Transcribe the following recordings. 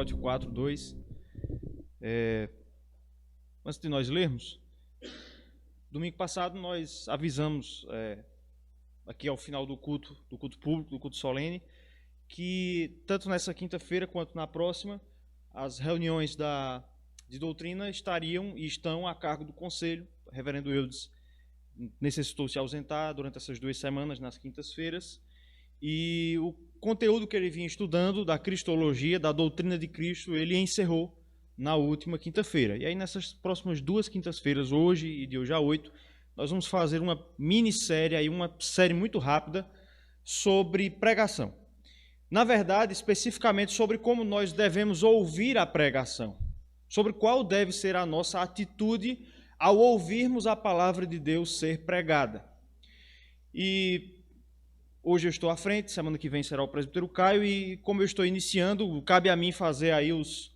Timóteo 4, 2. Antes de nós lermos, domingo passado nós avisamos, aqui ao final do culto público, do culto solene, que tanto nessa quinta-feira quanto na próxima, as reuniões de doutrina estariam e estão a cargo do conselho. O reverendo Eudes necessitou se ausentar durante essas 2 semanas, nas quintas-feiras, e o conteúdo que ele vinha estudando da cristologia, da doutrina de Cristo, ele encerrou na última quinta-feira. E aí nessas próximas 2 quintas-feiras, hoje e de hoje a 8, nós vamos fazer uma minissérie, aí, uma série muito rápida sobre pregação. Na verdade, especificamente sobre como nós devemos ouvir a pregação, sobre qual deve ser a nossa atitude ao ouvirmos a palavra de Deus ser pregada. E hoje eu estou à frente, semana que vem será o presbítero Caio, e como eu estou iniciando, cabe a mim fazer aí os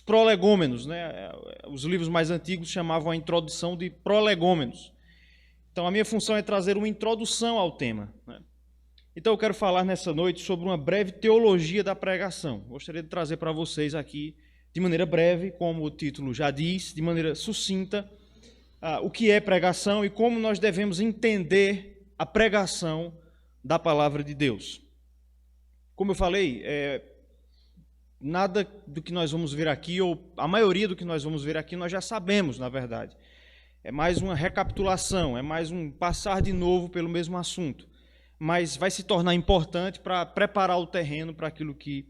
prolegômenos, né? Os livros mais antigos chamavam a introdução de prolegômenos. Então a minha função é trazer uma introdução ao tema, né? Então eu quero falar nessa noite sobre uma breve teologia da pregação. Gostaria de trazer para vocês aqui, de maneira breve, como o título já diz, de maneira sucinta, o que é pregação e como nós devemos entender a pregação da palavra de Deus. Como eu falei, nada do que nós vamos ver aqui, ou a maioria do que nós vamos ver aqui, nós já sabemos, na verdade. É mais uma recapitulação, é mais um passar de novo pelo mesmo assunto. Mas vai se tornar importante para preparar o terreno para aquilo que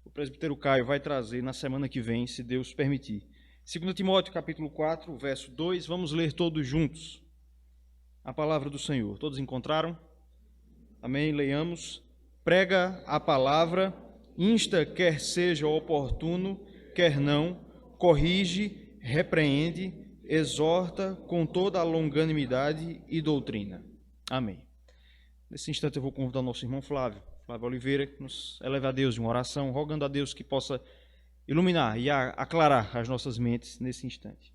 o presbítero Caio vai trazer na semana que vem, se Deus permitir. 2 Timóteo, capítulo 4, verso 2, vamos ler todos juntos a palavra do Senhor. Todos encontraram? Amém? Leiamos. Prega a palavra, insta quer seja oportuno, quer não, corrige, repreende, exorta com toda a longanimidade e doutrina. Amém. Nesse instante eu vou convidar o nosso irmão Flávio Oliveira, que nos eleve a Deus de uma oração, rogando a Deus que possa iluminar e aclarar as nossas mentes nesse instante.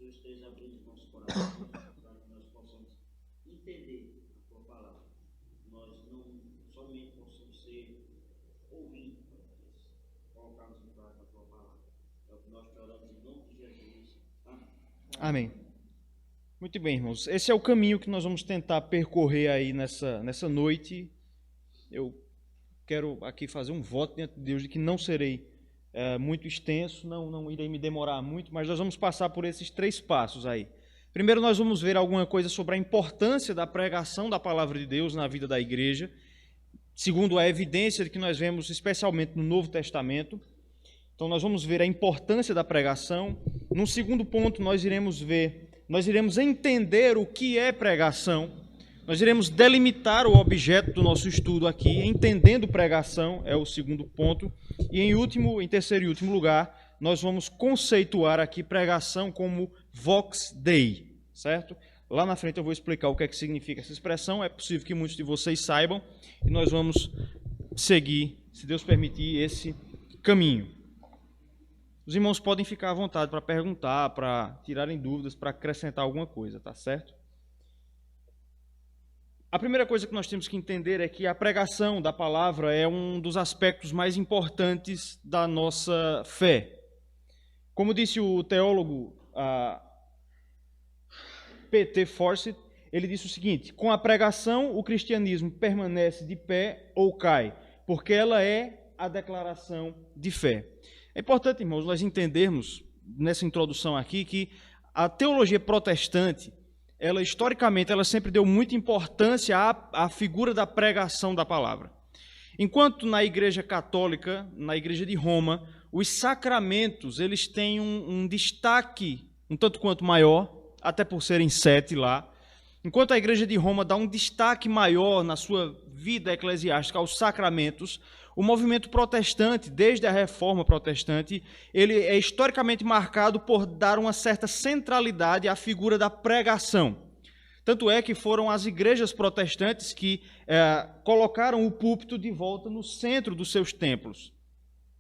Esteja abrindo os nossos corações para que nós possamos entender a tua palavra. Nós não somente possamos ser ouvintes, colocarmos em prática a tua palavra. É o que nós oramos em nome de Jesus. Amém. Amém. Muito bem, irmãos. Esse é o caminho que nós vamos tentar percorrer aí nessa noite. Eu quero aqui fazer um voto diante de Deus de que não serei muito extenso, não irei me demorar muito, mas nós vamos passar por esses 3 passos aí. Primeiro nós vamos ver alguma coisa sobre a importância da pregação da palavra de Deus na vida da igreja, segundo a evidência de que nós vemos especialmente no Novo Testamento. Então nós vamos ver a importância da pregação. Num segundo ponto nós iremos entender o que é pregação. Nós iremos delimitar o objeto do nosso estudo aqui, entendendo pregação, é o segundo ponto. E em terceiro e último lugar, nós vamos conceituar aqui pregação como vox dei, certo? Lá na frente eu vou explicar o que é que significa essa expressão, é possível que muitos de vocês saibam, e nós vamos seguir, se Deus permitir, esse caminho. Os irmãos podem ficar à vontade para perguntar, para tirarem dúvidas, para acrescentar alguma coisa, tá certo? A primeira coisa que nós temos que entender é que a pregação da palavra é um dos aspectos mais importantes da nossa fé. Como disse o teólogo P.T. Forsyth, ele disse o seguinte: com a pregação o cristianismo permanece de pé ou cai, porque ela é a declaração de fé. É importante, irmãos, nós entendermos nessa introdução aqui que a teologia protestante, ela historicamente, ela sempre deu muita importância à figura da pregação da palavra. Enquanto na Igreja Católica, na Igreja de Roma, os sacramentos, eles têm um destaque um tanto quanto maior, até por serem 7 lá. Enquanto a Igreja de Roma dá um destaque maior na sua vida eclesiástica aos sacramentos, O movimento protestante, desde a Reforma Protestante, ele é historicamente marcado por dar uma certa centralidade à figura da pregação. Tanto é que foram as igrejas protestantes que colocaram o púlpito de volta no centro dos seus templos.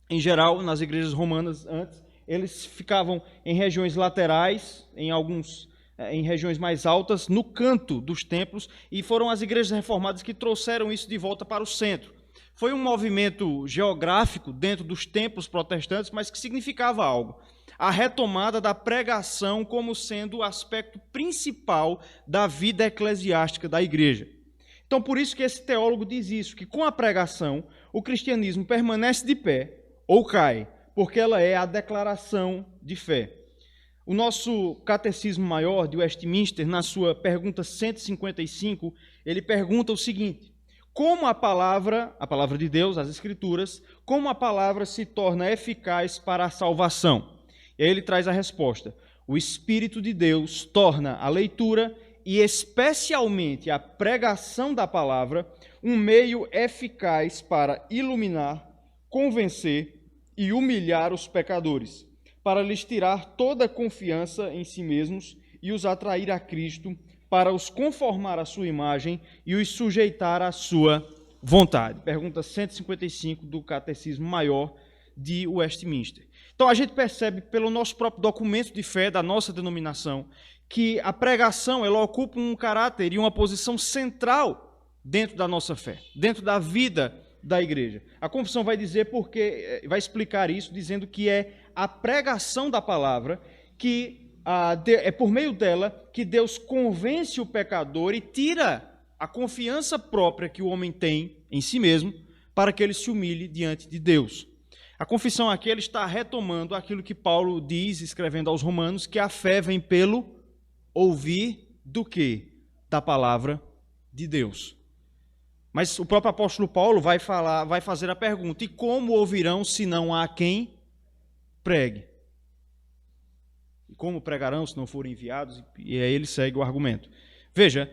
Em geral, nas igrejas romanas antes, eles ficavam em regiões laterais, em regiões mais altas, no canto dos templos, e foram as igrejas reformadas que trouxeram isso de volta para o centro. Foi um movimento geográfico dentro dos templos protestantes, mas que significava algo. A retomada da pregação como sendo o aspecto principal da vida eclesiástica da igreja. Então, por isso que esse teólogo diz isso, que com a pregação, o cristianismo permanece de pé ou cai, porque ela é a declaração de fé. O nosso Catecismo Maior de Westminster, na sua pergunta 155, ele pergunta o seguinte: como a palavra de Deus, as Escrituras, como a palavra se torna eficaz para a salvação? E aí ele traz a resposta: o Espírito de Deus torna a leitura e especialmente a pregação da palavra um meio eficaz para iluminar, convencer e humilhar os pecadores, para lhes tirar toda a confiança em si mesmos e os atrair a Cristo, para os conformar à sua imagem e os sujeitar à sua vontade. Pergunta 155 do Catecismo Maior de Westminster. Então a gente percebe pelo nosso próprio documento de fé da nossa denominação que a pregação ela ocupa um caráter e uma posição central dentro da nossa fé, dentro da vida da igreja. A confissão vai dizer vai explicar isso dizendo que é a pregação da palavra que é por meio dela que Deus convence o pecador e tira a confiança própria que o homem tem em si mesmo para que ele se humilhe diante de Deus. A confissão aqui ele está retomando aquilo que Paulo diz, escrevendo aos Romanos, que a fé vem pelo ouvir do quê? Da palavra de Deus. Mas o próprio apóstolo Paulo vai fazer a pergunta: e como ouvirão se não há quem pregue? E como pregarão se não forem enviados? E aí ele segue o argumento. Veja,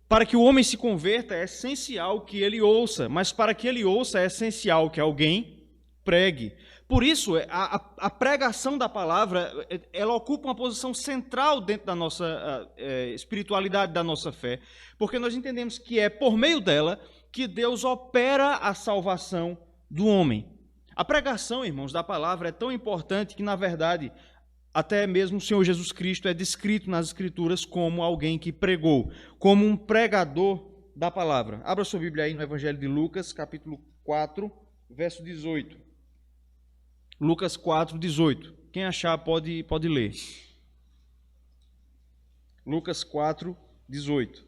para que o homem se converta é essencial que ele ouça, mas para que ele ouça é essencial que alguém pregue. Por isso, a pregação da palavra, ela ocupa uma posição central dentro da nossa espiritualidade, da nossa fé, porque nós entendemos que é por meio dela que Deus opera a salvação do homem. A pregação, irmãos, da palavra é tão importante que, na verdade, até mesmo o Senhor Jesus Cristo é descrito nas Escrituras como alguém que pregou, como um pregador da palavra. Abra sua Bíblia aí no Evangelho de Lucas, capítulo 4, verso 18. Lucas 4, 18. Quem achar pode ler. Lucas 4, 18.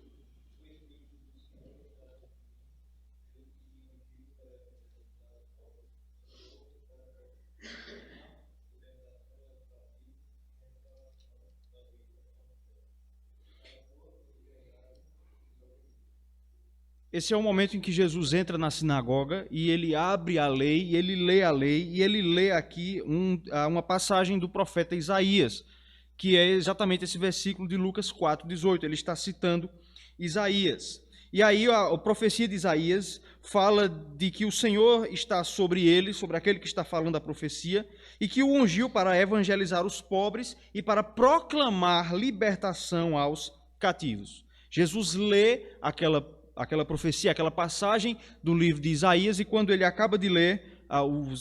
Esse é o momento em que Jesus entra na sinagoga e ele abre a lei, e ele lê a lei, e ele lê aqui uma passagem do profeta Isaías, que é exatamente esse versículo de Lucas 4:18. Ele está citando Isaías. E aí a profecia de Isaías fala de que o Senhor está sobre ele, sobre aquele que está falando a profecia, e que o ungiu para evangelizar os pobres e para proclamar libertação aos cativos. Jesus lê aquela profecia, aquela passagem do livro de Isaías, e quando ele acaba de ler,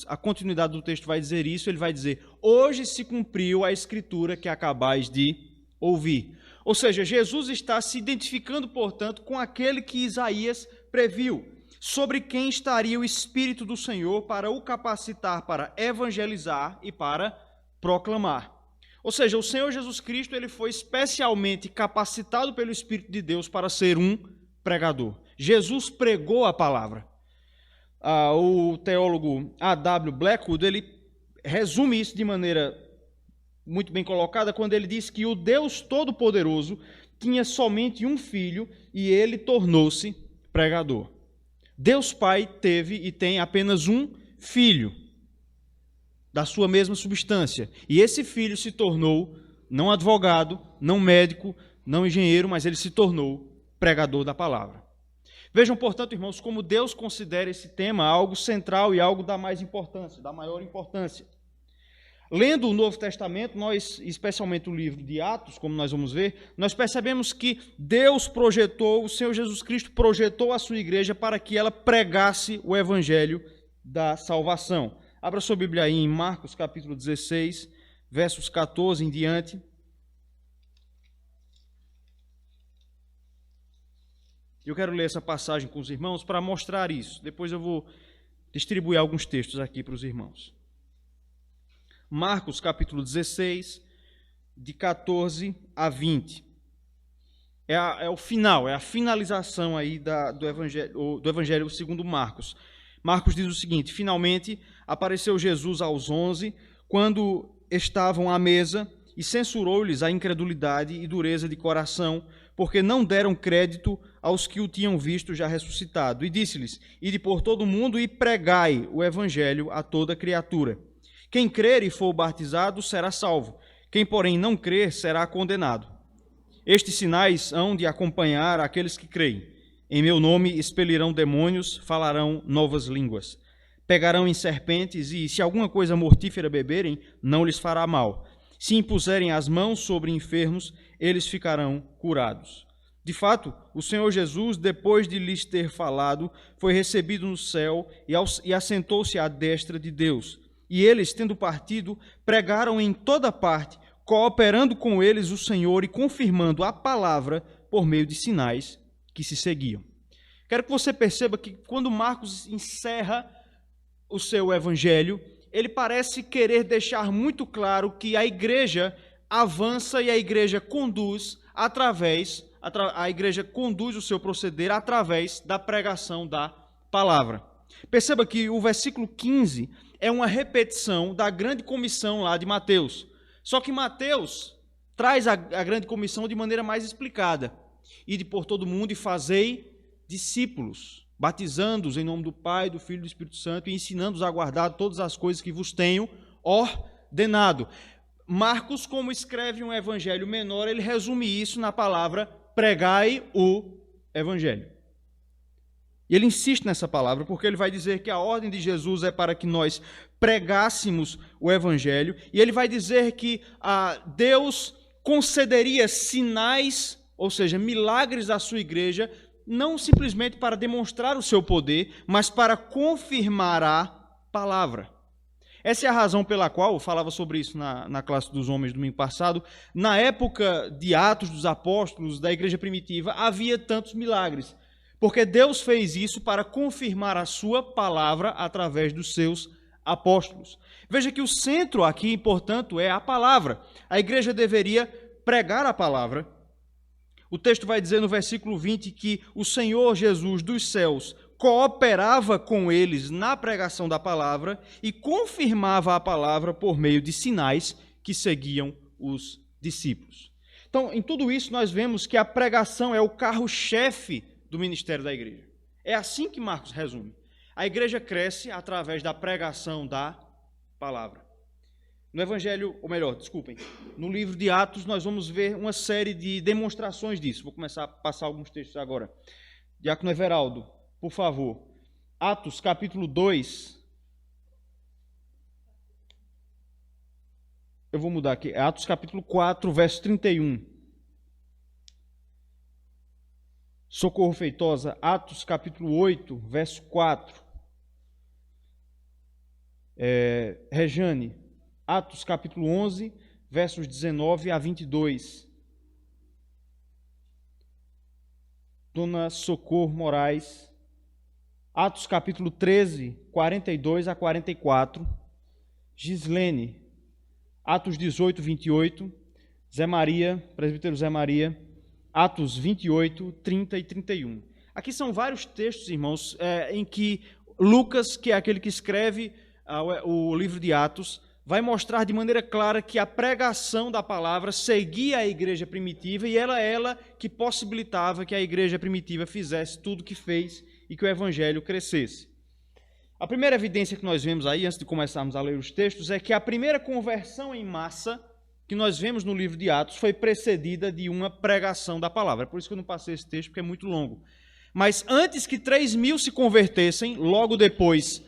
a continuidade do texto vai dizer isso, ele vai dizer: hoje se cumpriu a escritura que acabais de ouvir. Ou seja, Jesus está se identificando, portanto, com aquele que Isaías previu, sobre quem estaria o Espírito do Senhor para o capacitar para evangelizar e para proclamar. Ou seja, o Senhor Jesus Cristo ele foi especialmente capacitado pelo Espírito de Deus para ser um pregador. Jesus pregou a palavra. O teólogo A.W. Blackwood ele resume isso de maneira muito bem colocada quando ele diz que o Deus Todo-Poderoso tinha somente um filho e ele tornou-se pregador. Deus Pai teve e tem apenas um filho da sua mesma substância. E esse filho se tornou não advogado, não médico, não engenheiro, mas ele se tornou pregador da palavra. Vejam, portanto, irmãos, como Deus considera esse tema algo central e algo da maior importância. Lendo o Novo Testamento, nós, especialmente o livro de Atos, como nós vamos ver, nós percebemos que Deus projetou, o Senhor Jesus Cristo projetou a sua igreja para que ela pregasse o evangelho da salvação. Abra sua Bíblia aí em Marcos capítulo 16, versos 14 em diante. Eu quero ler essa passagem com os irmãos para mostrar isso. Depois eu vou distribuir alguns textos aqui para os irmãos. Marcos capítulo 16, de 14 a 20. É o final, é a finalização aí do Evangelho segundo Marcos. Marcos diz o seguinte: finalmente apareceu Jesus aos 11, quando estavam à mesa, e censurou-lhes a incredulidade e dureza de coração, porque não deram crédito aos que o tinham visto já ressuscitado. E disse-lhes: ide por todo o mundo e pregai o Evangelho a toda criatura. Quem crer e for batizado será salvo. Quem, porém, não crer será condenado. Estes sinais hão de acompanhar aqueles que creem. Em meu nome expelirão demônios, falarão novas línguas. Pegarão em serpentes e, se alguma coisa mortífera beberem, não lhes fará mal. Se impuserem as mãos sobre enfermos, eles ficarão curados. De fato, o Senhor Jesus, depois de lhes ter falado, foi recebido no céu e assentou-se à destra de Deus. E eles, tendo partido, pregaram em toda parte, cooperando com eles o Senhor e confirmando a palavra por meio de sinais que se seguiam. Quero que você perceba que quando Marcos encerra o seu evangelho, ele parece querer deixar muito claro que a igreja avança e a igreja conduz a igreja conduz o seu proceder através da pregação da palavra. Perceba que o versículo 15 é uma repetição da grande comissão lá de Mateus. Só que Mateus traz a grande comissão de maneira mais explicada. Ide por todo mundo e fazei discípulos, batizando-os em nome do Pai, do Filho e do Espírito Santo e ensinando-os a guardar todas as coisas que vos tenho ordenado. Marcos, como escreve um evangelho menor, ele resume isso na palavra pregai o evangelho. E ele insiste nessa palavra porque ele vai dizer que a ordem de Jesus é para que nós pregássemos o evangelho, e ele vai dizer que Deus concederia sinais, ou seja, milagres à sua igreja, não simplesmente para demonstrar o seu poder, mas para confirmar a palavra. Essa é a razão pela qual, eu falava sobre isso na classe dos homens domingo passado, na época de Atos dos Apóstolos, da igreja primitiva, havia tantos milagres. Porque Deus fez isso para confirmar a sua palavra através dos seus apóstolos. Veja que o centro aqui, portanto, é a palavra. A igreja deveria pregar a palavra. O texto vai dizer no versículo 20 que o Senhor Jesus dos céus cooperava com eles na pregação da palavra e confirmava a palavra por meio de sinais que seguiam os discípulos. Então, em tudo isso, nós vemos que a pregação é o carro-chefe do ministério da igreja. É assim que Marcos resume. A igreja cresce através da pregação da palavra. No Evangelho, ou melhor, desculpem, no livro de Atos nós vamos ver uma série de demonstrações disso. Vou começar a passar alguns textos agora. Diácono Everaldo, por favor. Atos capítulo 2. Eu vou mudar aqui. Atos capítulo 4, verso 31. Socorro Feitosa, Atos capítulo 8, verso 4. Rejane, Atos capítulo 11, versos 19 a 22. Dona Socorro Moraes, Atos capítulo 13, 42 a 44. Gislene, Atos 18, 28. Zé Maria, presbítero Zé Maria, Atos 28, 30 e 31. Aqui são vários textos, irmãos, em que Lucas, que é aquele que escreve o livro de Atos, vai mostrar de maneira clara que a pregação da palavra seguia a igreja primitiva e ela que possibilitava que a igreja primitiva fizesse tudo o que fez e que o evangelho crescesse. A primeira evidência que nós vemos aí, antes de começarmos a ler os textos, é que a primeira conversão em massa que nós vemos no livro de Atos foi precedida de uma pregação da palavra. É por isso que eu não passei esse texto, porque é muito longo. Mas antes que 3.000 se convertessem, logo depois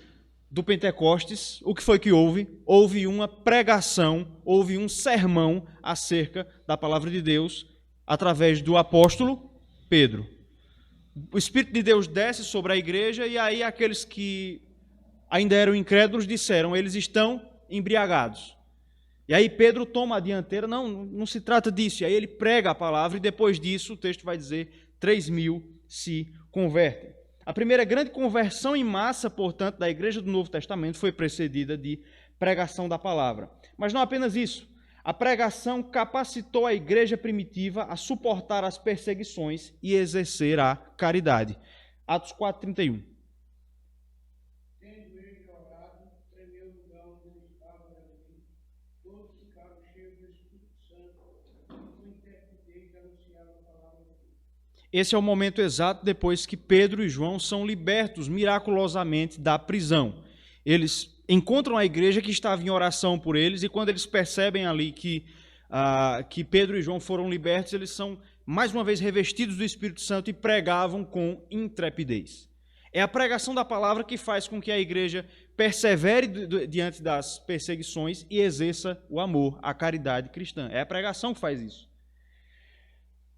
do Pentecostes, o que foi que houve? Houve uma pregação, houve um sermão acerca da palavra de Deus através do apóstolo Pedro. O Espírito de Deus desce sobre a igreja e aí aqueles que ainda eram incrédulos disseram, eles estão embriagados. E aí Pedro toma a dianteira, não se trata disso. E aí ele prega a palavra e depois disso o texto vai dizer 3.000 se convertem. A primeira grande conversão em massa, portanto, da igreja do Novo Testamento foi precedida de pregação da palavra. Mas não apenas isso. A pregação capacitou a igreja primitiva a suportar as perseguições e exercer a caridade. Atos 4:31. Esse é o momento exato depois que Pedro e João são libertos miraculosamente da prisão. Eles encontram a igreja que estava em oração por eles e quando eles percebem ali que Pedro e João foram libertos, eles são mais uma vez revestidos do Espírito Santo e pregavam com intrepidez. É a pregação da palavra que faz com que a igreja persevere diante das perseguições e exerça o amor, a caridade cristã. É a pregação que faz isso.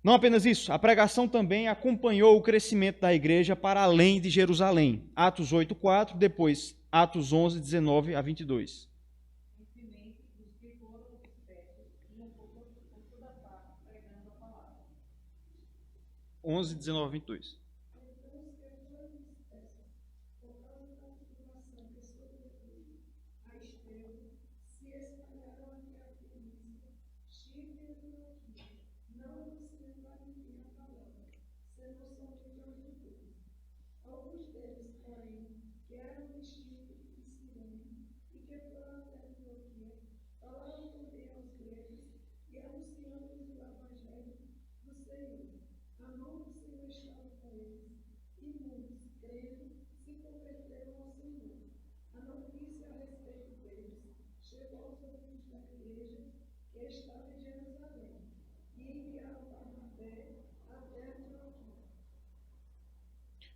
Não apenas isso, a pregação também acompanhou o crescimento da igreja para além de Jerusalém. Atos 8:4, depois Atos 11:19 a 22. 11:19 a 22.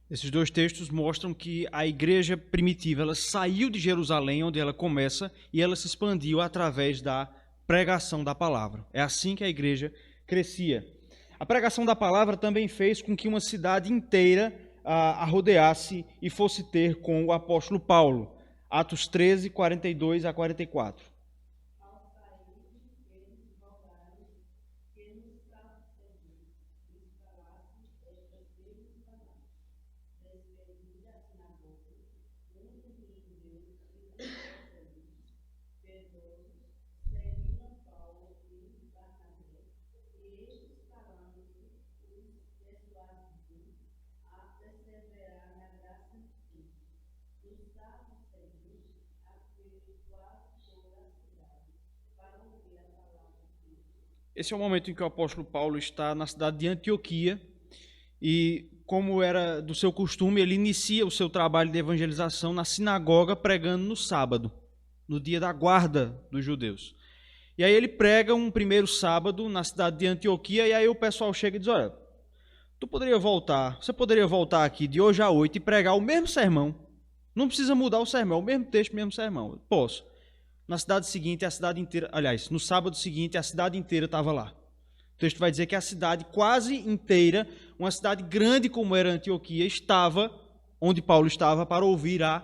Esses dois textos mostram que a igreja primitiva ela saiu de Jerusalém, onde ela começa, e ela se expandiu através da pregação da palavra. É assim que a igreja crescia. A pregação da palavra também fez com que uma cidade inteira a rodeasse e fosse ter com o apóstolo Paulo. Atos 13, 42 a 44. Esse é o momento em que o apóstolo Paulo está na cidade de Antioquia e, como era do seu costume, ele inicia o seu trabalho de evangelização na sinagoga pregando no sábado, no dia da guarda dos judeus. E aí ele prega um primeiro sábado na cidade de Antioquia e aí o pessoal chega e diz, olha, você poderia voltar aqui de hoje a 8 e pregar o mesmo sermão, não precisa mudar o sermão, o mesmo texto, o mesmo sermão. Posso. Na cidade seguinte, a cidade inteira... Aliás, no sábado seguinte, a cidade inteira estava lá. O texto vai dizer que a cidade quase inteira, uma cidade grande como era Antioquia, estava onde Paulo estava para ouvir a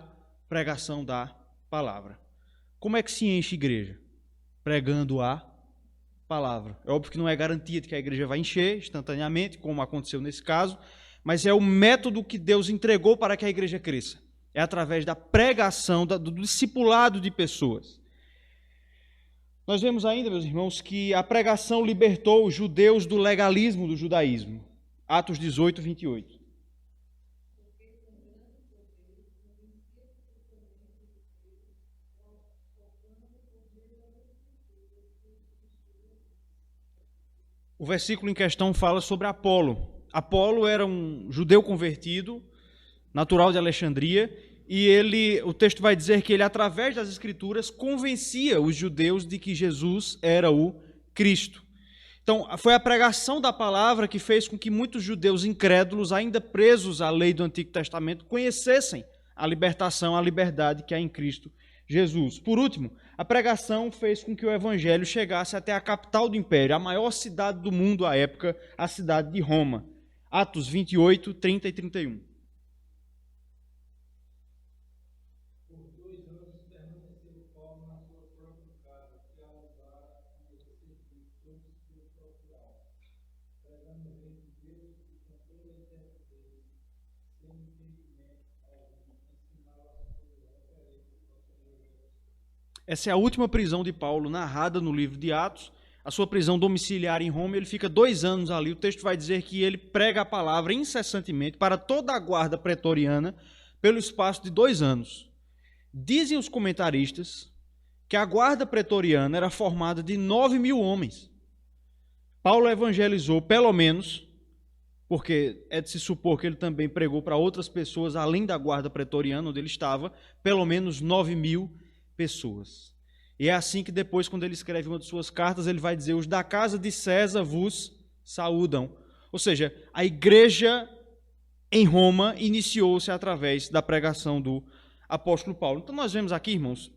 pregação da palavra. Como é que se enche igreja? Pregando a palavra. É óbvio que não é garantia de que a igreja vai encher instantaneamente, como aconteceu nesse caso, mas é o método que Deus entregou para que a igreja cresça. É através da pregação, do discipulado de pessoas. Nós vemos ainda, meus irmãos, que a pregação libertou os judeus do legalismo do judaísmo. Atos 18, 28. O versículo em questão fala sobre Apolo. Apolo era um judeu convertido, natural de Alexandria, e o texto vai dizer que ele, através das Escrituras, convencia os judeus de que Jesus era o Cristo. Então, foi a pregação da palavra que fez com que muitos judeus incrédulos, ainda presos à lei do Antigo Testamento, conhecessem a libertação, a liberdade que há em Cristo Jesus. Por último, a pregação fez com que o evangelho chegasse até a capital do império, a maior cidade do mundo à época, a cidade de Roma. Atos 28, 30 e 31. Essa é a última prisão de Paulo narrada no livro de Atos, a sua prisão domiciliar em Roma. Ele fica 2 anos ali. O texto vai dizer que ele prega a palavra incessantemente para toda a guarda pretoriana pelo espaço de 2 anos. Dizem os comentaristas que a guarda pretoriana era formada de 9.000 homens. Paulo evangelizou pelo menos, porque é de se supor que ele também pregou para outras pessoas além da guarda pretoriana onde ele estava, pelo menos 9.000 pessoas. E é assim que depois, quando ele escreve uma de suas cartas, ele vai dizer: os da casa de César vos saúdam. Ou seja, a igreja em Roma iniciou-se através da pregação do apóstolo Paulo. Então nós vemos aqui, irmãos,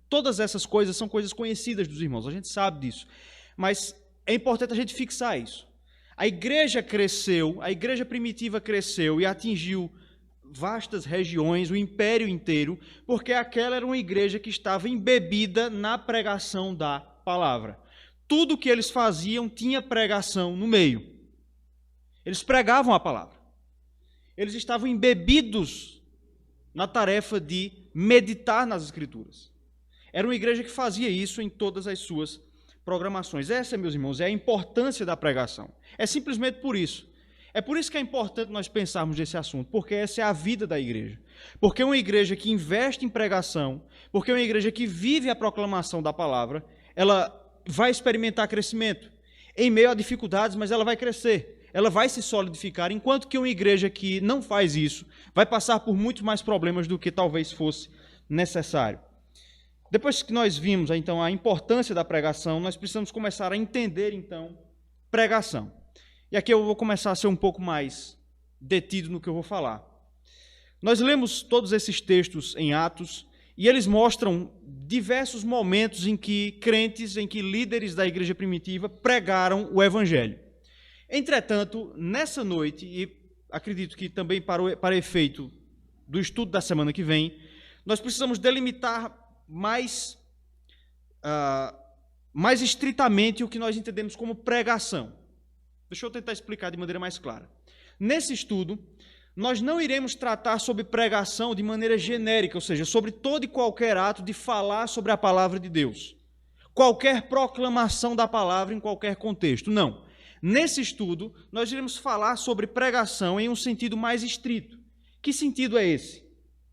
todas essas coisas são coisas conhecidas dos irmãos, a gente sabe disso. Mas é importante a gente fixar isso. A igreja cresceu, a igreja primitiva cresceu e atingiu vastas regiões, o império inteiro, porque aquela era uma igreja que estava embebida na pregação da palavra. Tudo que eles faziam tinha pregação no meio. Eles pregavam a palavra. Eles estavam embebidos na tarefa de meditar nas Escrituras. Era uma igreja que fazia isso em todas as suas programações. Essa, meus irmãos, é a importância da pregação. É simplesmente por isso. É por isso que é importante nós pensarmos nesse assunto, porque essa é a vida da igreja. Porque uma igreja que investe em pregação, porque uma igreja que vive a proclamação da palavra, ela vai experimentar crescimento em meio a dificuldades, mas ela vai crescer, ela vai se solidificar, enquanto que uma igreja que não faz isso vai passar por muitos mais problemas do que talvez fosse necessário. Depois que nós vimos então a importância da pregação, nós precisamos começar a entender então pregação. E aqui eu vou começar a ser um pouco mais detido no que eu vou falar. Nós lemos todos esses textos em Atos e eles mostram diversos momentos em que crentes, em que líderes da igreja primitiva pregaram o evangelho. Entretanto, nessa noite, e acredito que também para efeito do estudo da semana que vem, nós precisamos delimitar mais estritamente o que nós entendemos como pregação. Deixa eu tentar explicar de maneira mais clara. Nesse estudo, nós não iremos tratar sobre pregação de maneira genérica, ou seja, sobre todo e qualquer ato de falar sobre a palavra de Deus. Qualquer proclamação da palavra em qualquer contexto. Não. Nesse estudo, nós iremos falar sobre pregação em um sentido mais estrito. Que sentido é esse?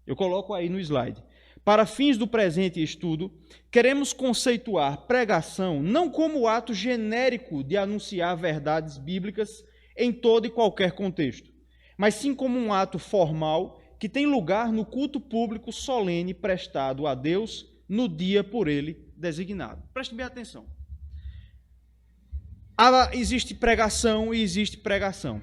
Eu coloco aí no slide. Para fins do presente estudo, queremos conceituar pregação não como o ato genérico de anunciar verdades bíblicas em todo e qualquer contexto, mas sim como um ato formal que tem lugar no culto público solene prestado a Deus no dia por ele designado. Preste bem atenção. Existe pregação e existe pregação.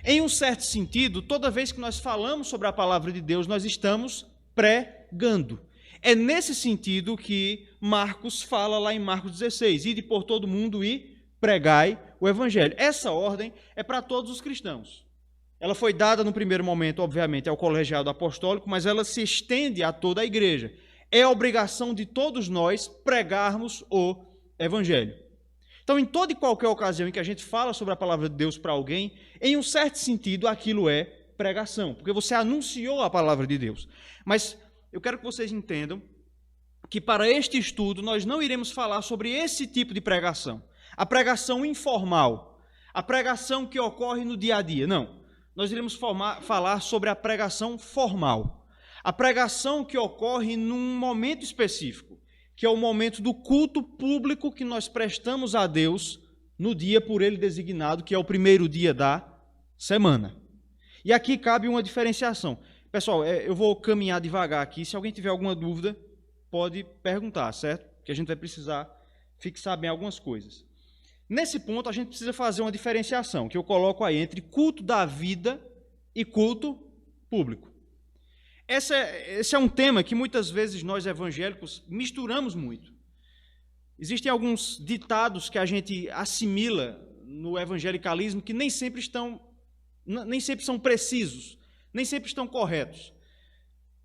Em um certo sentido, toda vez que nós falamos sobre a palavra de Deus, nós estamos pregando. É nesse sentido que Marcos fala lá em Marcos 16, ide por todo mundo e pregai o evangelho. Essa ordem é para todos os cristãos. Ela foi dada no primeiro momento, obviamente, ao colegiado apostólico, mas ela se estende a toda a igreja. É a obrigação de todos nós pregarmos o evangelho. Então, em toda e qualquer ocasião em que a gente fala sobre a palavra de Deus para alguém, em um certo sentido, aquilo é pregação, porque você anunciou a palavra de Deus. Mas eu quero que vocês entendam que para este estudo nós não iremos falar sobre esse tipo de pregação. A pregação informal, a pregação que ocorre no dia a dia. Não, nós iremos falar sobre a pregação formal. A pregação que ocorre num momento específico, que é o momento do culto público que nós prestamos a Deus no dia por ele designado, que é o primeiro dia da semana. E aqui cabe uma diferenciação. Pessoal, eu vou caminhar devagar aqui. Se alguém tiver alguma dúvida, pode perguntar, certo? Que a gente vai precisar fixar bem algumas coisas. Nesse ponto, a gente precisa fazer uma diferenciação, que eu coloco aí, entre culto da vida e culto público. Esse é um tema que muitas vezes nós evangélicos misturamos muito. Existem alguns ditados que a gente assimila no evangelicalismo que nem sempre são precisos, nem sempre estão corretos.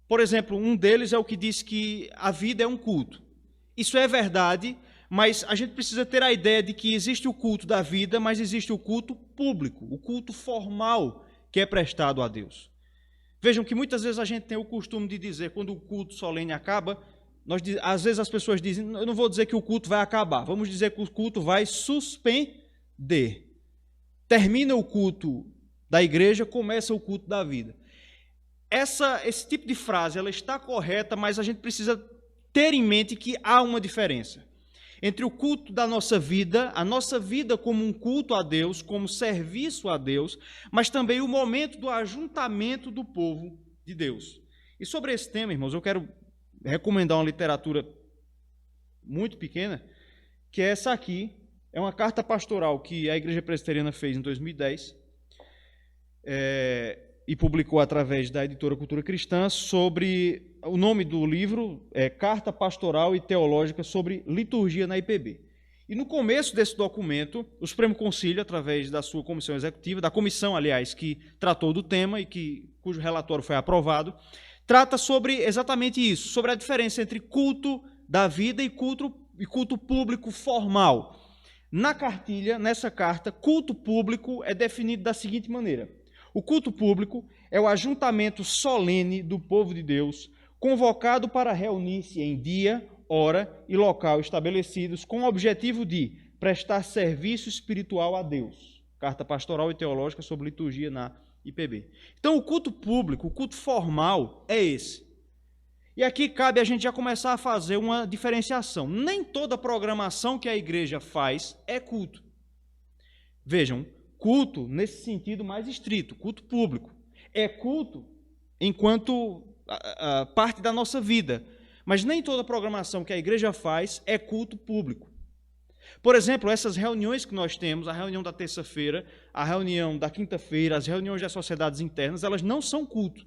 Por exemplo, um deles é o que diz que a vida é um culto. Isso é verdade, mas a gente precisa ter a ideia de que existe o culto da vida, mas existe o culto público, o culto formal que é prestado a Deus. Vejam que muitas vezes a gente tem o costume de dizer, quando o culto solene acaba, às vezes as pessoas dizem, eu não vou dizer que o culto vai acabar, vamos dizer que o culto vai suspender. Termina o culto da igreja, começa o culto da vida. Esse tipo de frase ela está correta, mas a gente precisa ter em mente que há uma diferença entre o culto da nossa vida, a nossa vida como um culto a Deus, como serviço a Deus, mas também o momento do ajuntamento do povo de Deus. E sobre esse tema, irmãos, eu quero recomendar uma literatura muito pequena, que é essa aqui. É uma carta pastoral que a Igreja Presbiteriana fez em 2010 e publicou através da editora Cultura Cristã. O nome do livro é Carta Pastoral e Teológica sobre Liturgia na IPB. E no começo desse documento, o Supremo Concílio, através da sua comissão executiva, da comissão, aliás, que tratou do tema e cujo relatório foi aprovado, trata sobre exatamente isso, sobre a diferença entre culto da vida e culto público formal. Na cartilha, nessa carta, culto público é definido da seguinte maneira: o culto público é o ajuntamento solene do povo de Deus, convocado para reunir-se em dia, hora e local estabelecidos com o objetivo de prestar serviço espiritual a Deus. Carta Pastoral e Teológica sobre Liturgia na IPB. Então, o culto público, o culto formal é esse. E aqui cabe a gente já começar a fazer uma diferenciação. Nem toda programação que a igreja faz é culto. Vejam, culto nesse sentido mais estrito, culto público. É culto enquanto parte da nossa vida. Mas nem toda programação que a igreja faz é culto público. Por exemplo, essas reuniões que nós temos, a reunião da terça-feira, a reunião da quinta-feira, as reuniões das sociedades internas, elas não são culto.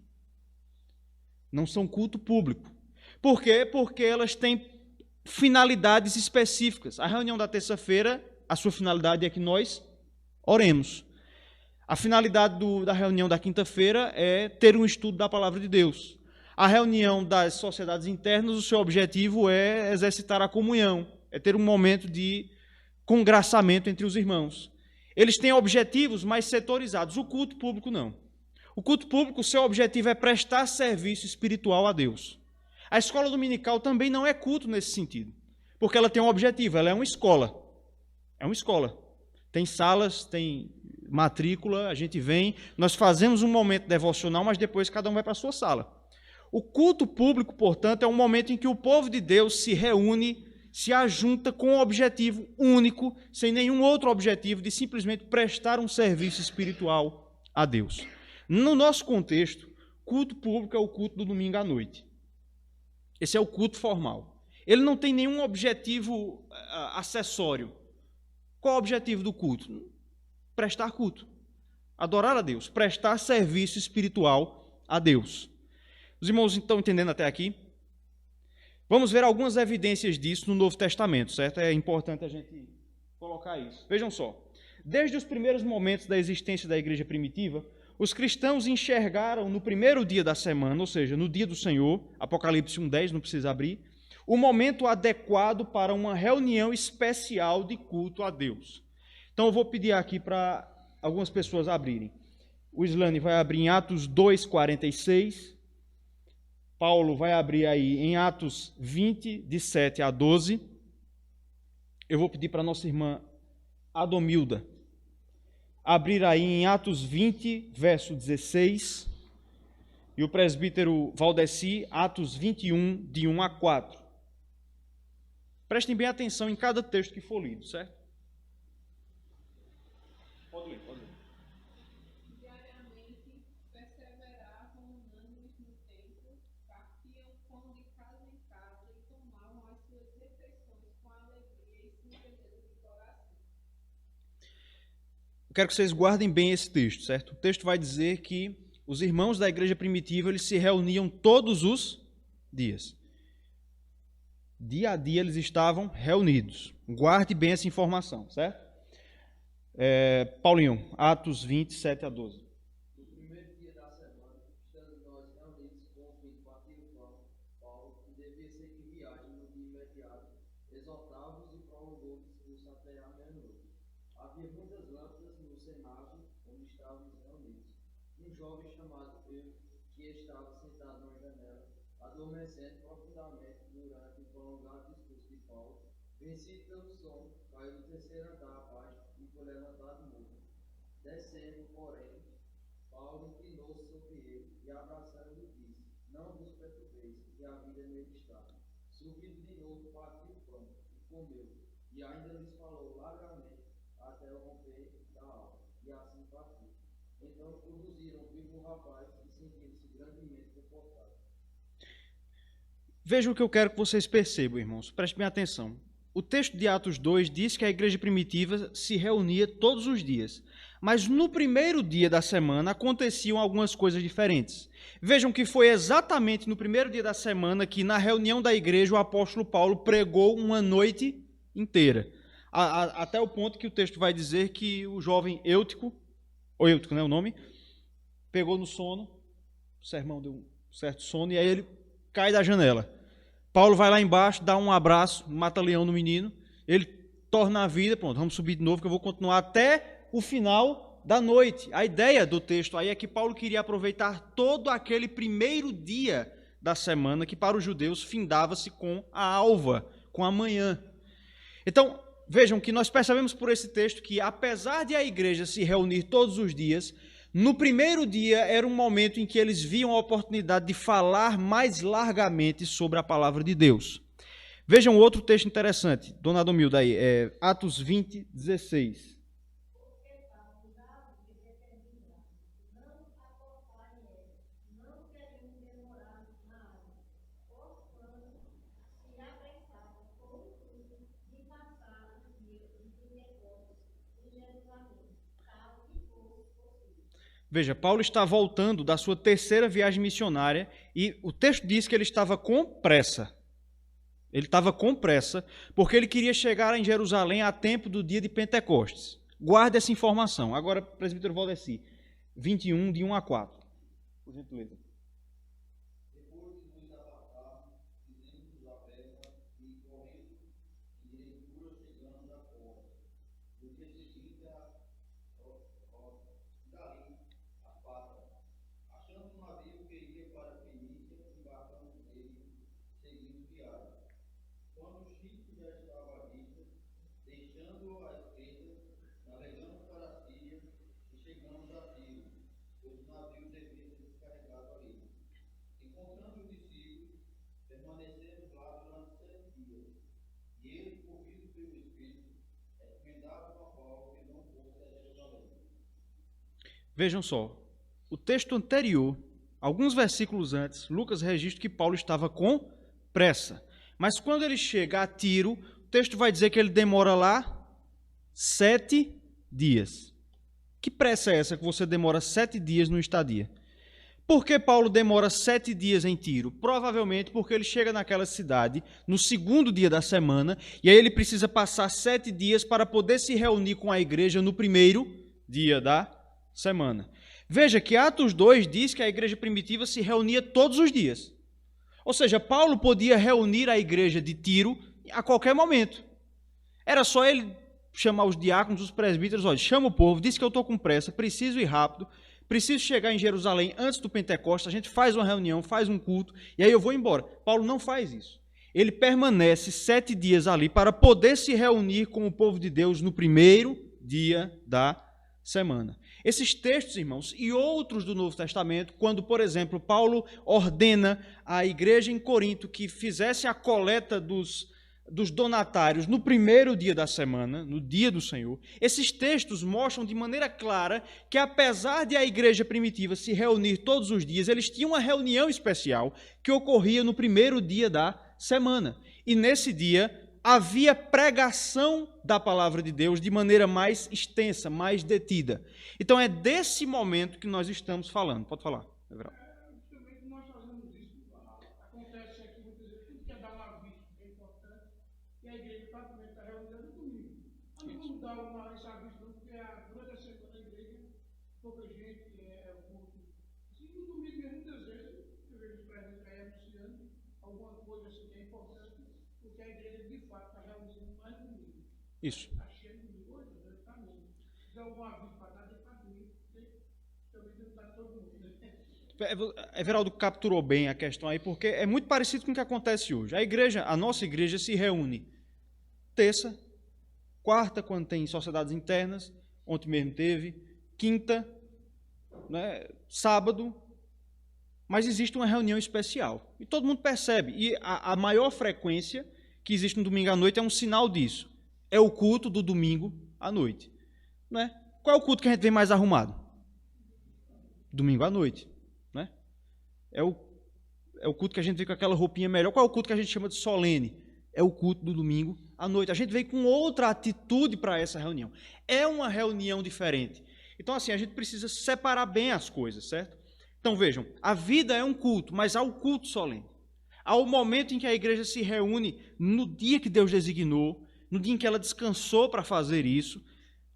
Não são culto público. Por quê? Porque elas têm finalidades específicas. A reunião da terça-feira, a sua finalidade é que nós oremos. A finalidade da reunião da quinta-feira é ter um estudo da palavra de Deus. A reunião das sociedades internas, o seu objetivo é exercitar a comunhão, é ter um momento de congraçamento entre os irmãos. Eles têm objetivos mais setorizados, o culto público não. O culto público, o seu objetivo é prestar serviço espiritual a Deus. A escola dominical também não é culto nesse sentido, porque ela tem um objetivo, ela é uma escola. É uma escola. Tem salas, tem matrícula, a gente vem, nós fazemos um momento devocional, mas depois cada um vai para a sua sala. O culto público, portanto, é um momento em que o povo de Deus se reúne, se ajunta com um objetivo único, sem nenhum outro objetivo, de simplesmente prestar um serviço espiritual a Deus. No nosso contexto, culto público é o culto do domingo à noite. Esse é o culto formal. Ele não tem nenhum objetivo acessório. Qual é o objetivo do culto? Prestar culto. Adorar a Deus. Prestar serviço espiritual a Deus. Os irmãos estão entendendo até aqui? Vamos ver algumas evidências disso no Novo Testamento, certo? É importante a gente colocar isso. Vejam só. Desde os primeiros momentos da existência da igreja primitiva, os cristãos enxergaram no primeiro dia da semana, ou seja, no dia do Senhor, Apocalipse 1:10, não precisa abrir, o momento adequado para uma reunião especial de culto a Deus. Então eu vou pedir aqui para algumas pessoas abrirem. O Islane vai abrir em Atos 2:46. Paulo vai abrir aí em Atos 20, de 7 a 12. Eu vou pedir para a nossa irmã Adomilda abrir aí em Atos 20, verso 16. E o presbítero Valdeci, Atos 21, de 1 a 4. Prestem bem atenção em cada texto que for lido, certo? Pode ler, pode ler. quero que vocês guardem bem esse texto, certo? O texto vai dizer que os irmãos da igreja primitiva, eles se reuniam todos os dias. Dia a dia eles estavam reunidos. Guarde bem essa informação, certo? Paulinho, Atos 20, 7 a 12. No primeiro dia da semana, estando nós reunidos com o fim de partir o pão, Paulo, que devia seguir viagem no dia imediato, exortava-os e prolongou o discurso até a meia-noite. Havia muitas lâmpadas no cenáculo onde estávamos reunidos. Um jovem chamado Eu, que estava sentado numa janela, adormecendo profundamente durante o prolongado discurso de Paulo, vencido pelo sono, caiu do terceiro andar abaixo e foi levantado morto. Descendo, porém, Paulo inclinou-se sobre ele e, abraçando-o, disse: Não vos perturbeis, que a vida nele está. Subindo de novo, partiu o pão e comeu, e ainda lhes falou largamente até o romper da alva, e assim partiu. Então conduziram vivo o rapaz e sentiram-se grandemente confortados. Veja o que eu quero que vocês percebam, irmãos. Prestem bem atenção. O texto de Atos 2 diz que a igreja primitiva se reunia todos os dias. Mas no primeiro dia da semana aconteciam algumas coisas diferentes. Vejam que foi exatamente no primeiro dia da semana que, na reunião da igreja, o apóstolo Paulo pregou uma noite inteira. Até o ponto que o texto vai dizer que o jovem Eutico, ou Eutico, né, o nome, pegou no sono, o sermão deu um certo sono, e aí ele cai da janela. Paulo vai lá embaixo, dá um abraço, mata leão no menino, ele torna a vida, pronto, vamos subir de novo que eu vou continuar até o final da noite. A ideia do texto aí é que Paulo queria aproveitar todo aquele primeiro dia da semana, que para os judeus findava-se com a alva, com a manhã. Então, vejam que nós percebemos por esse texto que, apesar de a igreja se reunir todos os dias, no primeiro dia era um momento em que eles viam a oportunidade de falar mais largamente sobre a palavra de Deus. Vejam outro texto interessante, Dona Adomilda aí, Atos 20, 16. Veja, Paulo está voltando da sua terceira viagem missionária e o texto diz que ele estava com pressa. Ele estava com pressa porque ele queria chegar em Jerusalém a tempo do dia de Pentecostes. Guarde essa informação. Agora, presbítero Valdeci, 21, de 1 a 4. Por gentileza. Vejam só, o texto anterior, alguns versículos antes, Lucas registra que Paulo estava com pressa. Mas quando ele chega a Tiro, o texto vai dizer que ele demora lá 7 dias. Que pressa é essa que você demora 7 dias no estadia? Por que Paulo demora 7 dias em Tiro? Provavelmente porque ele chega naquela cidade no segundo dia da semana e aí ele precisa passar 7 dias para poder se reunir com a igreja no primeiro dia da semana. Veja que Atos 2 diz que a igreja primitiva se reunia todos os dias. Ou seja, Paulo podia reunir a igreja de Tiro a qualquer momento. Era só ele chamar os diáconos, os presbíteros, olha, chama o povo, diz que eu estou com pressa, preciso ir rápido, preciso chegar em Jerusalém antes do Pentecostes, a gente faz uma reunião, faz um culto, e aí eu vou embora. Paulo não faz isso. Ele permanece 7 dias ali para poder se reunir com o povo de Deus no primeiro dia da semana. Esses textos, irmãos, e outros do Novo Testamento, quando, por exemplo, Paulo ordena à igreja em Corinto que fizesse a coleta dos donatários no primeiro dia da semana, no dia do Senhor, esses textos mostram de maneira clara que, apesar de a igreja primitiva se reunir todos os dias, eles tinham uma reunião especial que ocorria no primeiro dia da semana. E nesse dia, havia pregação da palavra de Deus de maneira mais extensa, mais detida. Então é desse momento que nós estamos falando. Pode falar, Everaldo. Justamente nós fazemos isso. Acontece aqui, muitas vezes, tudo que é dar uma vista é importante, e a igreja praticamente está reunida no domingo. Nós não vamos dar essa vista, não, porque durante a semana a igreja, pouca gente é o culto. Assim, no domingo mesmo, muitas vezes, eu vejo os presentes aí anunciando alguma coisa assim que é importante, porque a igreja de fato está reunida mais no domingo. Isso. Está cheio de domingo hoje, está mesmo. Se der alguma vista para dar, deixa para domingo, porque também não está todo mundo, né? Everaldo capturou bem a questão aí, porque é muito parecido com o que acontece hoje. A nossa igreja se reúne terça, quarta, quando tem sociedades internas, ontem mesmo teve, quinta, né, sábado, mas existe uma reunião especial. E todo mundo percebe. E a maior frequência que existe no domingo à noite é um sinal disso. É o culto do domingo à noite. Né? Qual é o culto que a gente vê mais arrumado? Domingo à noite. Né? É o culto que a gente vê com aquela roupinha melhor. Qual é o culto que a gente chama de solene? É o culto do domingo à noite. A gente veio com outra atitude para essa reunião. É uma reunião diferente. Então, assim, a gente precisa separar bem as coisas, certo? Então, vejam, a vida é um culto, mas há o culto solene. Há o momento em que a igreja se reúne no dia que Deus designou, no dia em que ela descansou para fazer isso,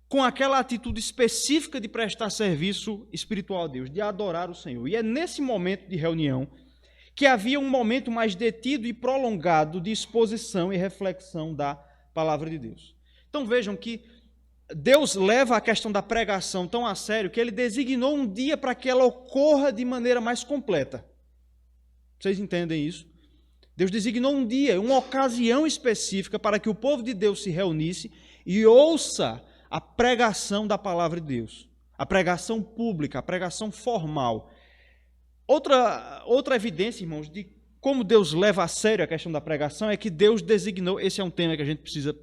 com aquela atitude específica de prestar serviço espiritual a Deus, de adorar o Senhor. E é nesse momento de reunião que havia um momento mais detido e prolongado de exposição e reflexão da palavra de Deus. Então vejam que Deus leva a questão da pregação tão a sério que ele designou um dia para que ela ocorra de maneira mais completa. Vocês entendem isso? Deus designou um dia, uma ocasião específica para que o povo de Deus se reunisse e ouça a pregação da palavra de Deus. A pregação pública, a pregação formal. Outra evidência, irmãos, de como Deus leva a sério a questão da pregação é que Deus designou, esse é um tema que a gente precisa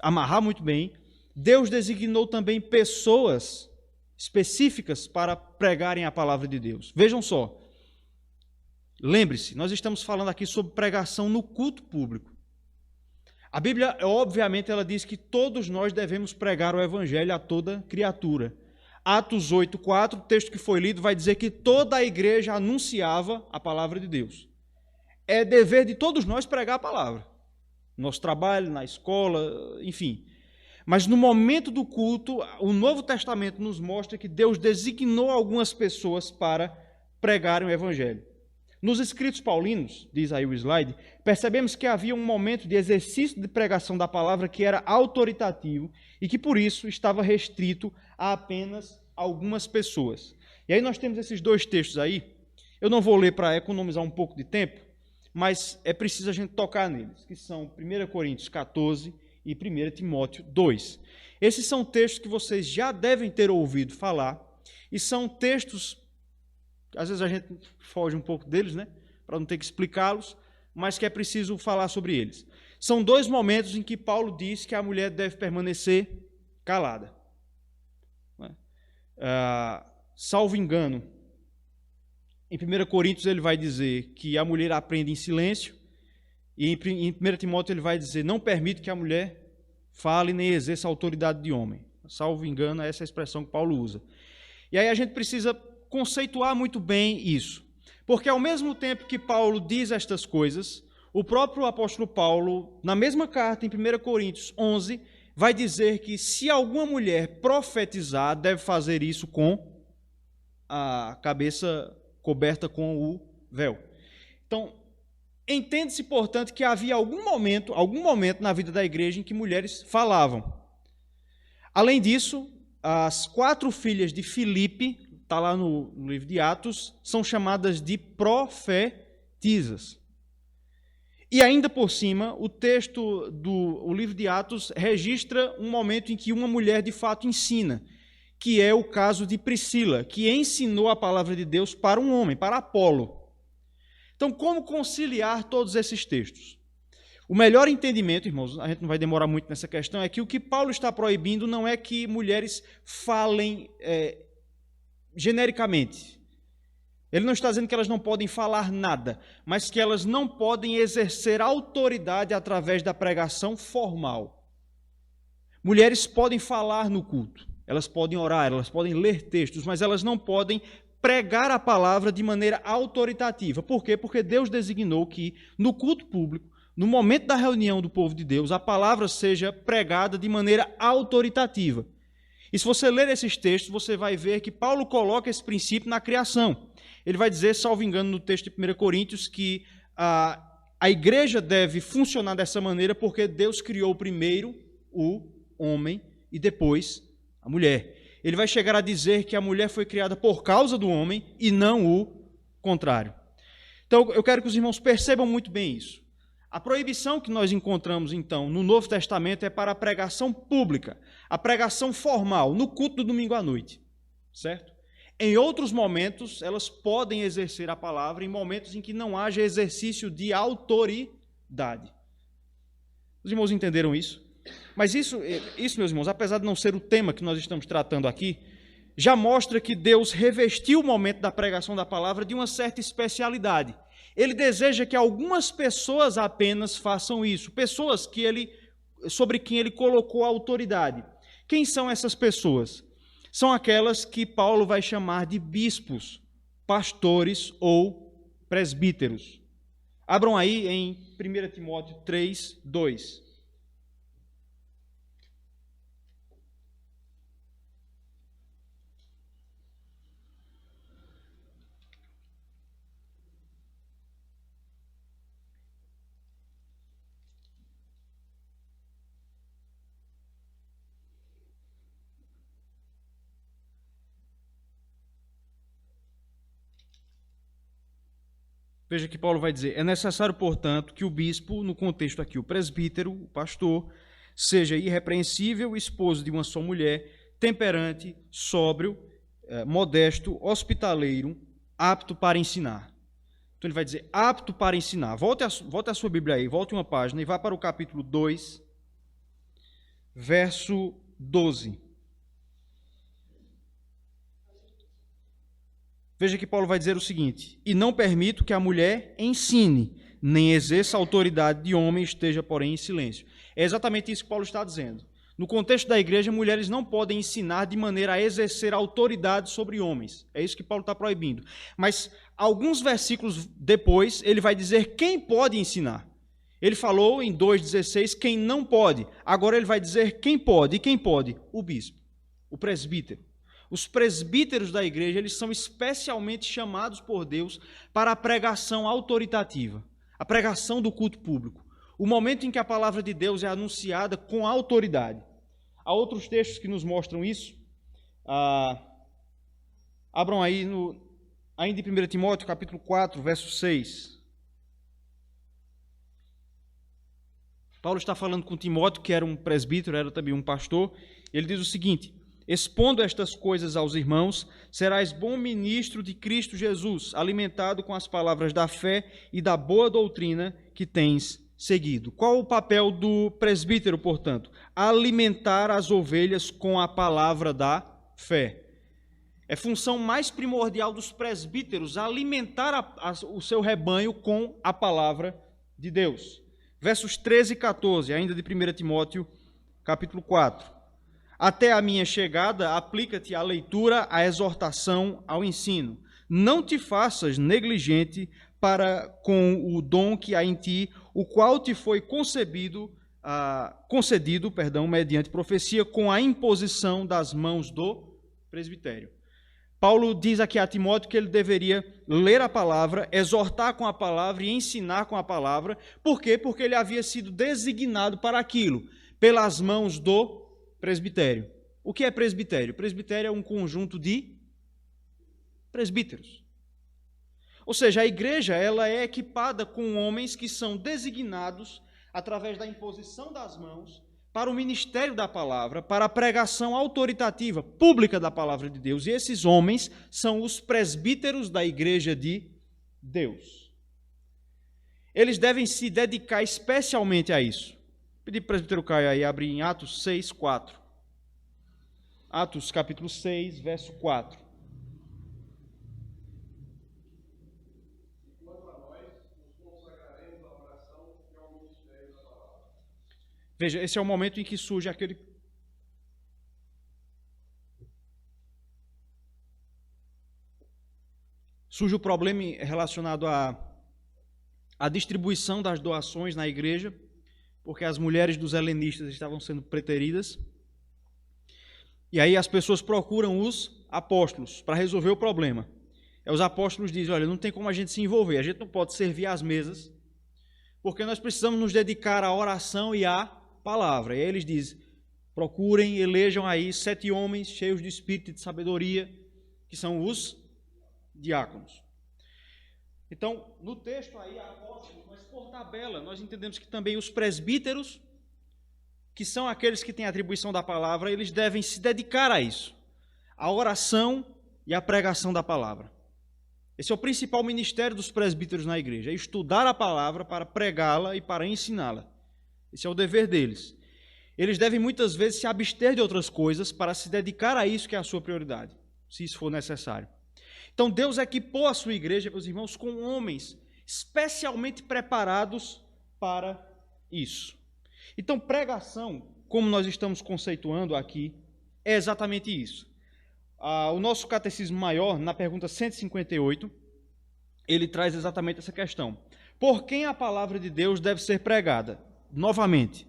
amarrar muito bem, Deus designou também pessoas específicas para pregarem a palavra de Deus. Vejam só, lembre-se, nós estamos falando aqui sobre pregação no culto público. A Bíblia, obviamente, ela diz que todos nós devemos pregar o evangelho a toda criatura. Atos 8:4, o texto que foi lido, vai dizer que toda a igreja anunciava a palavra de Deus. É dever de todos nós pregar a palavra. No nosso trabalho, na escola, enfim. Mas no momento do culto, o Novo Testamento nos mostra que Deus designou algumas pessoas para pregarem o evangelho. Nos escritos paulinos, diz aí o slide, percebemos que havia um momento de exercício de pregação da palavra que era autoritativo e que, por isso, estava restrito a apenas algumas pessoas. E aí nós temos esses dois textos aí. Eu não vou ler para economizar um pouco de tempo, mas é preciso a gente tocar neles, que são 1 Coríntios 14 e 1 Timóteo 2. Esses são textos que vocês já devem ter ouvido falar e são textos, às vezes a gente foge um pouco deles, né, para não ter que explicá-los, mas que é preciso falar sobre eles. São dois momentos em que Paulo diz que a mulher deve permanecer calada. Salvo engano, em 1 Coríntios ele vai dizer que a mulher aprende em silêncio, e em 1 Timóteo ele vai dizer, não permite que a mulher fale nem exerça a autoridade de homem. Salvo engano, essa é a expressão que Paulo usa. E aí a gente precisa conceituar muito bem isso, porque ao mesmo tempo que Paulo diz estas coisas, o próprio apóstolo Paulo, na mesma carta, em 1 Coríntios 11, vai dizer que se alguma mulher profetizar, deve fazer isso com a cabeça coberta com o véu. Então, entende-se, portanto, que havia algum momento na vida da igreja em que mulheres falavam. Além disso, as 4 filhas de Filipe, está lá no livro de Atos, são chamadas de profetisas. E ainda por cima, o texto do livro de Atos registra um momento em que uma mulher de fato ensina, que é o caso de Priscila, que ensinou a palavra de Deus para um homem, para Apolo. Então, como conciliar todos esses textos? O melhor entendimento, irmãos, a gente não vai demorar muito nessa questão, é que o que Paulo está proibindo não é que mulheres falem genericamente. Ele não está dizendo que elas não podem falar nada, mas que elas não podem exercer autoridade através da pregação formal. Mulheres podem falar no culto, elas podem orar, elas podem ler textos, mas elas não podem pregar a palavra de maneira autoritativa. Por quê? Porque Deus designou que no culto público, no momento da reunião do povo de Deus, a palavra seja pregada de maneira autoritativa. E se você ler esses textos, você vai ver que Paulo coloca esse princípio na criação. Ele vai dizer, salvo engano, no texto de 1 Coríntios, que a igreja deve funcionar dessa maneira porque Deus criou primeiro o homem e depois a mulher. Ele vai chegar a dizer que a mulher foi criada por causa do homem e não o contrário. Então, eu quero que os irmãos percebam muito bem isso. A proibição que nós encontramos, então, no Novo Testamento é para a pregação pública, a pregação formal, no culto do domingo à noite, certo? Em outros momentos, elas podem exercer a palavra em momentos em que não haja exercício de autoridade. Os irmãos entenderam isso? Mas isso, meus irmãos, apesar de não ser o tema que nós estamos tratando aqui, já mostra que Deus revestiu o momento da pregação da palavra de uma certa especialidade. Ele deseja que algumas pessoas apenas façam isso, pessoas sobre quem ele colocou a autoridade. Quem são essas pessoas? São aquelas que Paulo vai chamar de bispos, pastores ou presbíteros. Abram aí em 1 Timóteo 3, 2. Veja que Paulo vai dizer, é necessário, portanto, que o bispo, no contexto aqui, o presbítero, o pastor, seja irrepreensível, esposo de uma só mulher, temperante, sóbrio, modesto, hospitaleiro, apto para ensinar. Então ele vai dizer, apto para ensinar. Volte a sua Bíblia aí, volte uma página e vá para o capítulo 2, verso 12. Veja que Paulo vai dizer o seguinte, e não permito que a mulher ensine, nem exerça autoridade de homem, esteja, porém, em silêncio. É exatamente isso que Paulo está dizendo. No contexto da igreja, mulheres não podem ensinar de maneira a exercer autoridade sobre homens. É isso que Paulo está proibindo. Mas, alguns versículos depois, ele vai dizer quem pode ensinar. Ele falou em 2,16 quem não pode. Agora ele vai dizer quem pode. E quem pode? O bispo, o presbítero. Os presbíteros da igreja, eles são especialmente chamados por Deus para a pregação autoritativa, a pregação do culto público, o momento em que a palavra de Deus é anunciada com autoridade. Há outros textos que nos mostram isso. Abram aí, ainda em 1 Timóteo, capítulo 4, verso 6. Paulo está falando com Timóteo, que era um presbítero, era também um pastor. Ele diz o seguinte, expondo estas coisas aos irmãos, serás bom ministro de Cristo Jesus, alimentado com as palavras da fé e da boa doutrina que tens seguido. Qual o papel do presbítero, portanto? Alimentar as ovelhas com a palavra da fé. É função mais primordial dos presbíteros alimentar o seu rebanho com a palavra de Deus. Versos 13 e 14, ainda de 1 Timóteo, capítulo 4. Até a minha chegada, aplica-te à leitura, à exortação, ao ensino. Não te faças negligente com o dom que há em ti, o qual te foi concedido, mediante profecia, com a imposição das mãos do presbitério. Paulo diz aqui a Timóteo que ele deveria ler a palavra, exortar com a palavra e ensinar com a palavra. Por quê? Porque ele havia sido designado para aquilo, pelas mãos do presbitério. O que é presbitério? Presbitério é um conjunto de presbíteros. Ou seja, a igreja ela é equipada com homens que são designados através da imposição das mãos para o ministério da palavra, para a pregação autoritativa, pública da palavra de Deus. E esses homens são os presbíteros da igreja de Deus. Eles devem se dedicar especialmente a isso. Pedi para o presbítero Caio aí abrir em Atos 6, 4. Atos capítulo 6, verso 4. Veja, esse é o momento em que surge aquele... Surge o problema relacionado à distribuição das doações na igreja, porque as mulheres dos helenistas estavam sendo preteridas. E aí as pessoas procuram os apóstolos para resolver o problema. Os apóstolos dizem, olha, não tem como a gente se envolver, a gente não pode servir às mesas, porque nós precisamos nos dedicar à oração e à palavra. E aí eles dizem, procurem, elejam aí 7 homens cheios de espírito e de sabedoria, que são os diáconos. Então, no texto aí, apóstolos, mas por tabela, nós entendemos que também os presbíteros, que são aqueles que têm a atribuição da palavra, eles devem se dedicar a isso, a oração e a pregação da palavra. Esse é o principal ministério dos presbíteros na igreja, é estudar a palavra para pregá-la e para ensiná-la. Esse é o dever deles. Eles devem muitas vezes se abster de outras coisas para se dedicar a isso que é a sua prioridade, se isso for necessário. Então Deus equipou a sua igreja, meus irmãos, com homens especialmente preparados para isso. Então pregação, como nós estamos conceituando aqui, é exatamente isso. O nosso Catecismo Maior, na pergunta 158, ele traz exatamente essa questão. Por quem a palavra de Deus deve ser pregada? Novamente,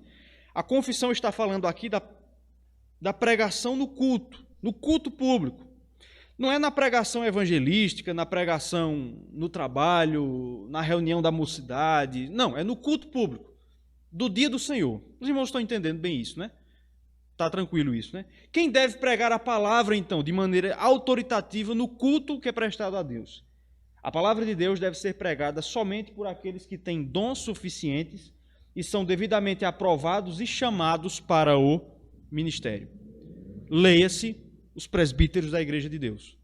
a confissão está falando aqui da pregação no culto público. Não é na pregação evangelística, na pregação no trabalho, na reunião da mocidade. Não, é no culto público, do dia do Senhor. Os irmãos estão entendendo bem isso, né? Está tranquilo isso, né? Quem deve pregar a palavra, então, de maneira autoritativa no culto que é prestado a Deus? A palavra de Deus deve ser pregada somente por aqueles que têm dons suficientes e são devidamente aprovados e chamados para o ministério. Leia-se os presbíteros da Igreja de Deus.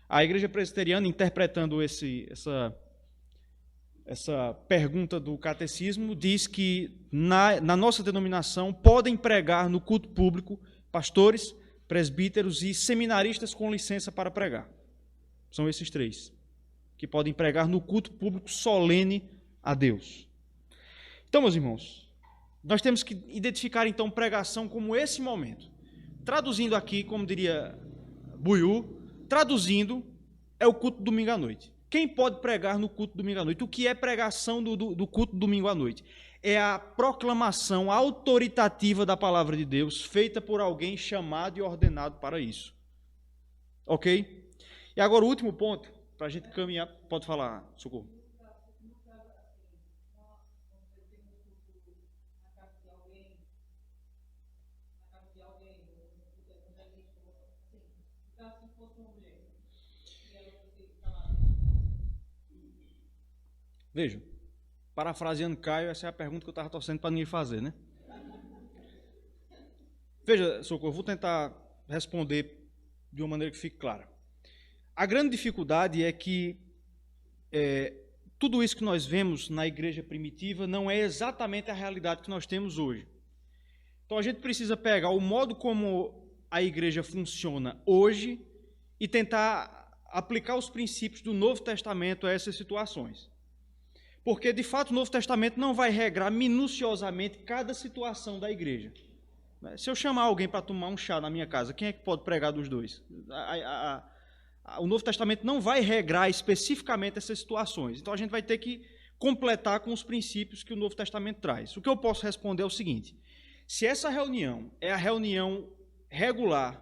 A Igreja Presbiteriana, interpretando essa pergunta do catecismo, diz que na nossa denominação podem pregar no culto público pastores, presbíteros e seminaristas com licença para pregar. São esses 3 que podem pregar no culto público solene a Deus. Então, meus irmãos, nós temos que identificar então pregação como esse momento. Traduzindo aqui, como diria Buiú, traduzindo, é o culto domingo à noite. Quem pode pregar no culto domingo à noite? O que é pregação do culto domingo à noite? É a proclamação autoritativa da palavra de Deus, feita por alguém chamado e ordenado para isso. Ok? E agora o último ponto, para a gente caminhar, pode falar, Socorro. Veja, parafraseando Caio, essa é a pergunta que eu estava torcendo para ninguém fazer, né? Veja, Socorro, eu vou tentar responder de uma maneira que fique clara. A grande dificuldade é que tudo isso que nós vemos na igreja primitiva não é exatamente a realidade que nós temos hoje. Então a gente precisa pegar o modo como a igreja funciona hoje e tentar aplicar os princípios do Novo Testamento a essas situações. Porque, de fato, o Novo Testamento não vai regrar minuciosamente cada situação da igreja. Se eu chamar alguém para tomar um chá na minha casa, quem é que pode pregar dos dois? O Novo Testamento não vai regrar especificamente essas situações. Então, a gente vai ter que completar com os princípios que o Novo Testamento traz. O que eu posso responder é o seguinte: se essa reunião é a reunião regular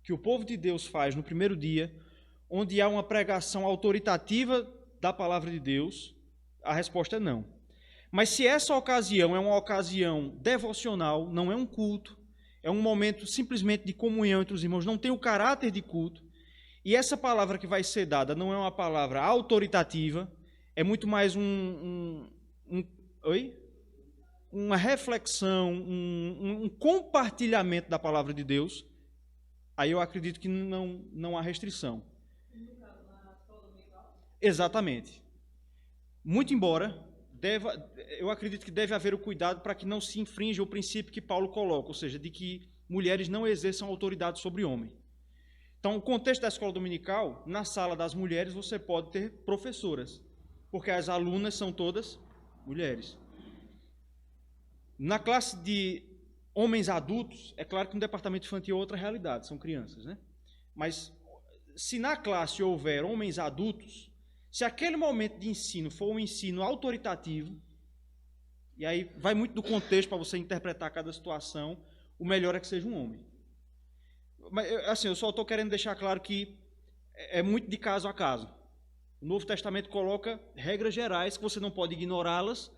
que o povo de Deus faz no primeiro dia, onde há uma pregação autoritativa da palavra de Deus, a resposta é não. Mas se essa ocasião é uma ocasião devocional, não é um culto, é um momento simplesmente de comunhão entre os irmãos, não tem o caráter de culto, e essa palavra que vai ser dada não é uma palavra autoritativa, é muito mais uma reflexão, um compartilhamento da palavra de Deus, aí eu acredito que não há restrição. Exatamente. Muito embora, eu acredito que deve haver o cuidado para que não se infrinja o princípio que Paulo coloca, ou seja, de que mulheres não exerçam autoridade sobre homem. Então, o contexto da escola dominical, na sala das mulheres, você pode ter professoras, porque as alunas são todas mulheres. Na classe de homens adultos, é claro que no departamento infantil é outra realidade, são crianças, né? Mas se na classe houver homens adultos, se aquele momento de ensino for um ensino autoritativo, e aí vai muito do contexto para você interpretar cada situação, o melhor é que seja um homem. Mas, assim, eu só estou querendo deixar claro que é muito de caso a caso. O Novo Testamento coloca regras gerais que você não pode ignorá-las,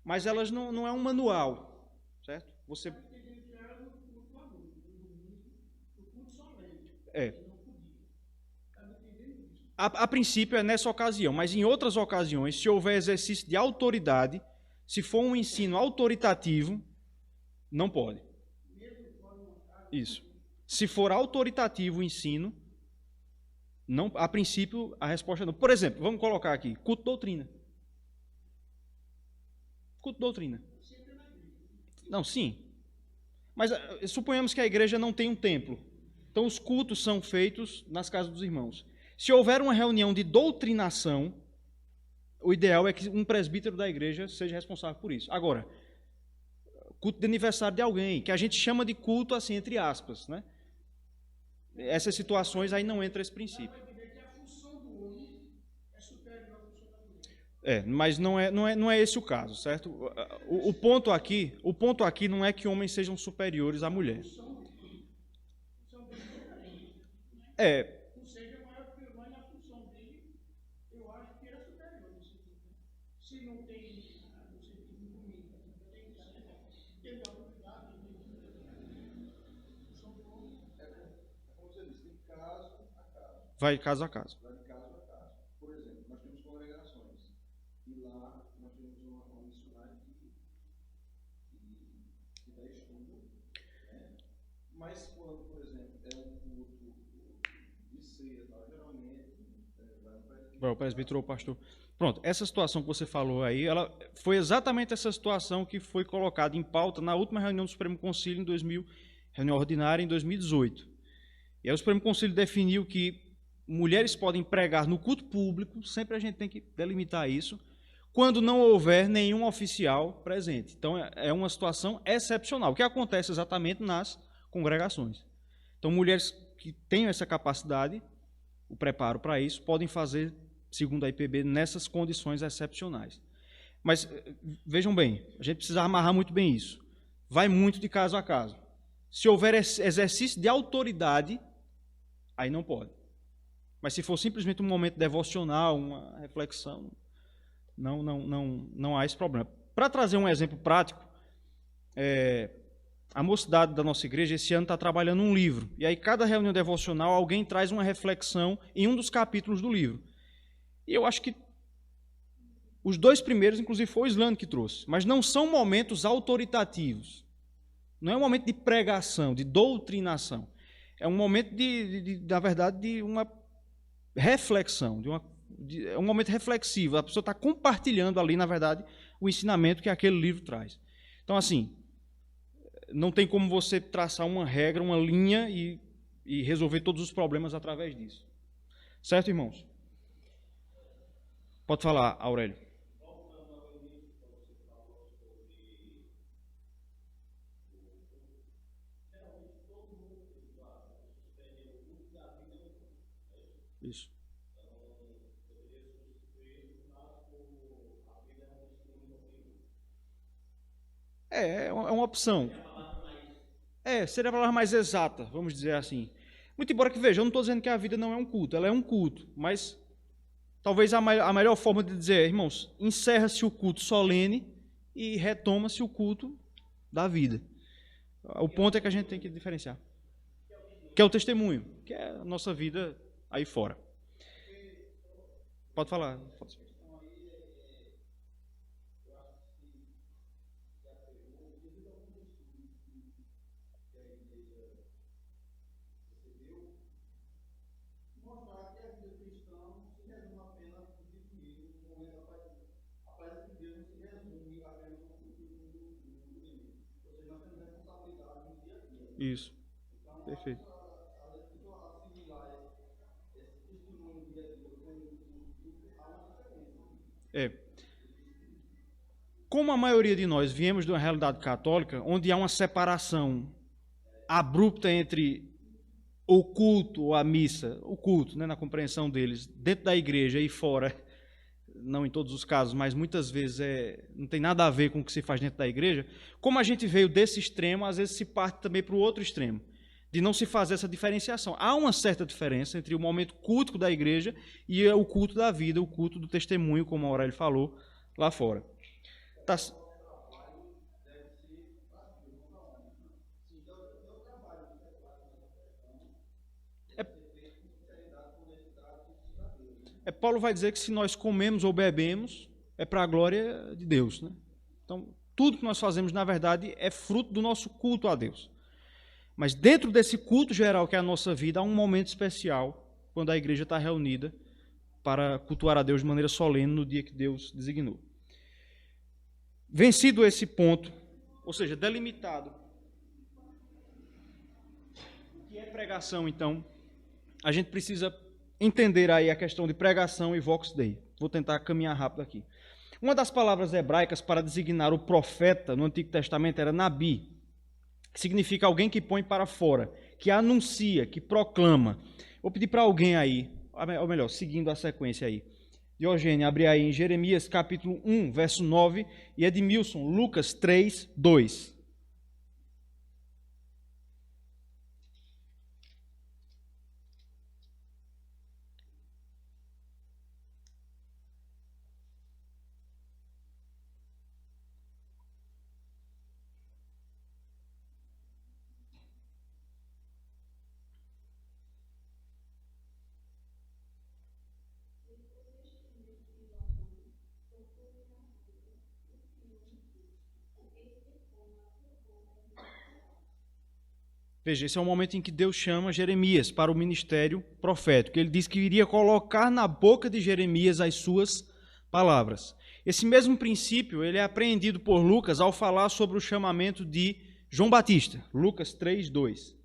mas elas não é um manual, certo? Você a princípio é nessa ocasião, mas em outras ocasiões, se houver exercício de autoridade, se for um ensino autoritativo, não pode. Isso. Se for autoritativo o ensino, não, a princípio a resposta é não. Por exemplo, vamos colocar aqui, culto doutrina. Culto doutrina. Não, sim. Mas suponhamos que a igreja não tem um templo. Então os cultos são feitos nas casas dos irmãos. Se houver uma reunião de doutrinação, o ideal é que um presbítero da igreja seja responsável por isso. Agora, culto de aniversário de alguém, que a gente chama de culto assim, entre aspas, né? Essas situações aí não entra esse princípio. Mas não é esse o caso, certo? O ponto aqui não é que homens sejam superiores à mulher. Vai caso a caso. Vai de caso a caso. Por exemplo, nós temos congregações e lá nós temos uma missionária que dá estudo, né? Mas quando, por exemplo, é um culto de ceia, geralmente vai o presbítero ou o pastor. Pronto, essa situação que você falou aí, ela foi exatamente essa situação que foi colocada em pauta na última reunião do Supremo Concílio reunião ordinária em 2018. E aí o Supremo Concílio definiu que mulheres podem pregar no culto público, sempre a gente tem que delimitar isso, quando não houver nenhum oficial presente. Então, é uma situação excepcional, que acontece exatamente nas congregações. Então, mulheres que tenham essa capacidade, o preparo para isso, podem fazer, segundo a IPB, nessas condições excepcionais. Mas, vejam bem, a gente precisa amarrar muito bem isso. Vai muito de caso a caso. Se houver exercício de autoridade, aí não pode. Mas se for simplesmente um momento devocional, uma reflexão, não há esse problema. Para trazer um exemplo prático, a mocidade da nossa igreja esse ano está trabalhando um livro. E aí, cada reunião devocional, alguém traz uma reflexão em um dos capítulos do livro. E eu acho que os dois primeiros, inclusive, foi o Islã que trouxe. Mas não são momentos autoritativos. Não é um momento de pregação, de doutrinação. É um momento, na verdade, de uma reflexão, é um momento reflexivo. A pessoa está compartilhando ali, na verdade, o ensinamento que aquele livro traz. Então, assim, não tem como você traçar uma regra, uma linha e resolver todos os problemas através disso. Certo, irmãos? Pode falar, Aurélio. Isso. É uma opção. Seria a palavra mais exata, vamos dizer assim. Muito embora que, veja, eu não estou dizendo que a vida não é um culto, ela é um culto, mas talvez a melhor forma de dizer, irmãos, encerra-se o culto solene e retoma-se o culto da vida. O ponto é que a gente tem que diferenciar. Que é o testemunho, que é a nossa vida aí fora. Pode falar. Isso. Perfeito. como a maioria de nós viemos de uma realidade católica, onde há uma separação abrupta entre o culto ou a missa, o culto, né, na compreensão deles, dentro da igreja e fora, não em todos os casos, mas muitas vezes não tem nada a ver com o que se faz dentro da igreja, como a gente veio desse extremo, às vezes se parte também para o outro extremo, de não se fazer essa diferenciação. Há uma certa diferença entre o momento cultico da igreja e o culto da vida, o culto do testemunho, como a Aurélio falou, lá fora. Tá. Paulo vai dizer que se nós comemos ou bebemos, é para a glória de Deus, né? Então, tudo que nós fazemos, na verdade, é fruto do nosso culto a Deus. Mas dentro desse culto geral que é a nossa vida, há um momento especial, quando a igreja está reunida para cultuar a Deus de maneira solene no dia que Deus designou. Vencido esse ponto, ou seja, delimitado o que é pregação, então, a gente precisa entender aí a questão de pregação e vox dei. Vou tentar caminhar rápido aqui. Uma das palavras hebraicas para designar o profeta no Antigo Testamento era nabi, que significa alguém que põe para fora, que anuncia, que proclama. Vou pedir para alguém aí, ou melhor, seguindo a sequência aí. Diogênio, abre aí em Jeremias capítulo 1, verso 9, e Edmilson, Lucas 3, 2. Veja, esse é o momento em que Deus chama Jeremias para o ministério profético. Ele diz que iria colocar na boca de Jeremias as suas palavras. Esse mesmo princípio ele é apreendido por Lucas ao falar sobre o chamamento de João Batista. Lucas 3, 2.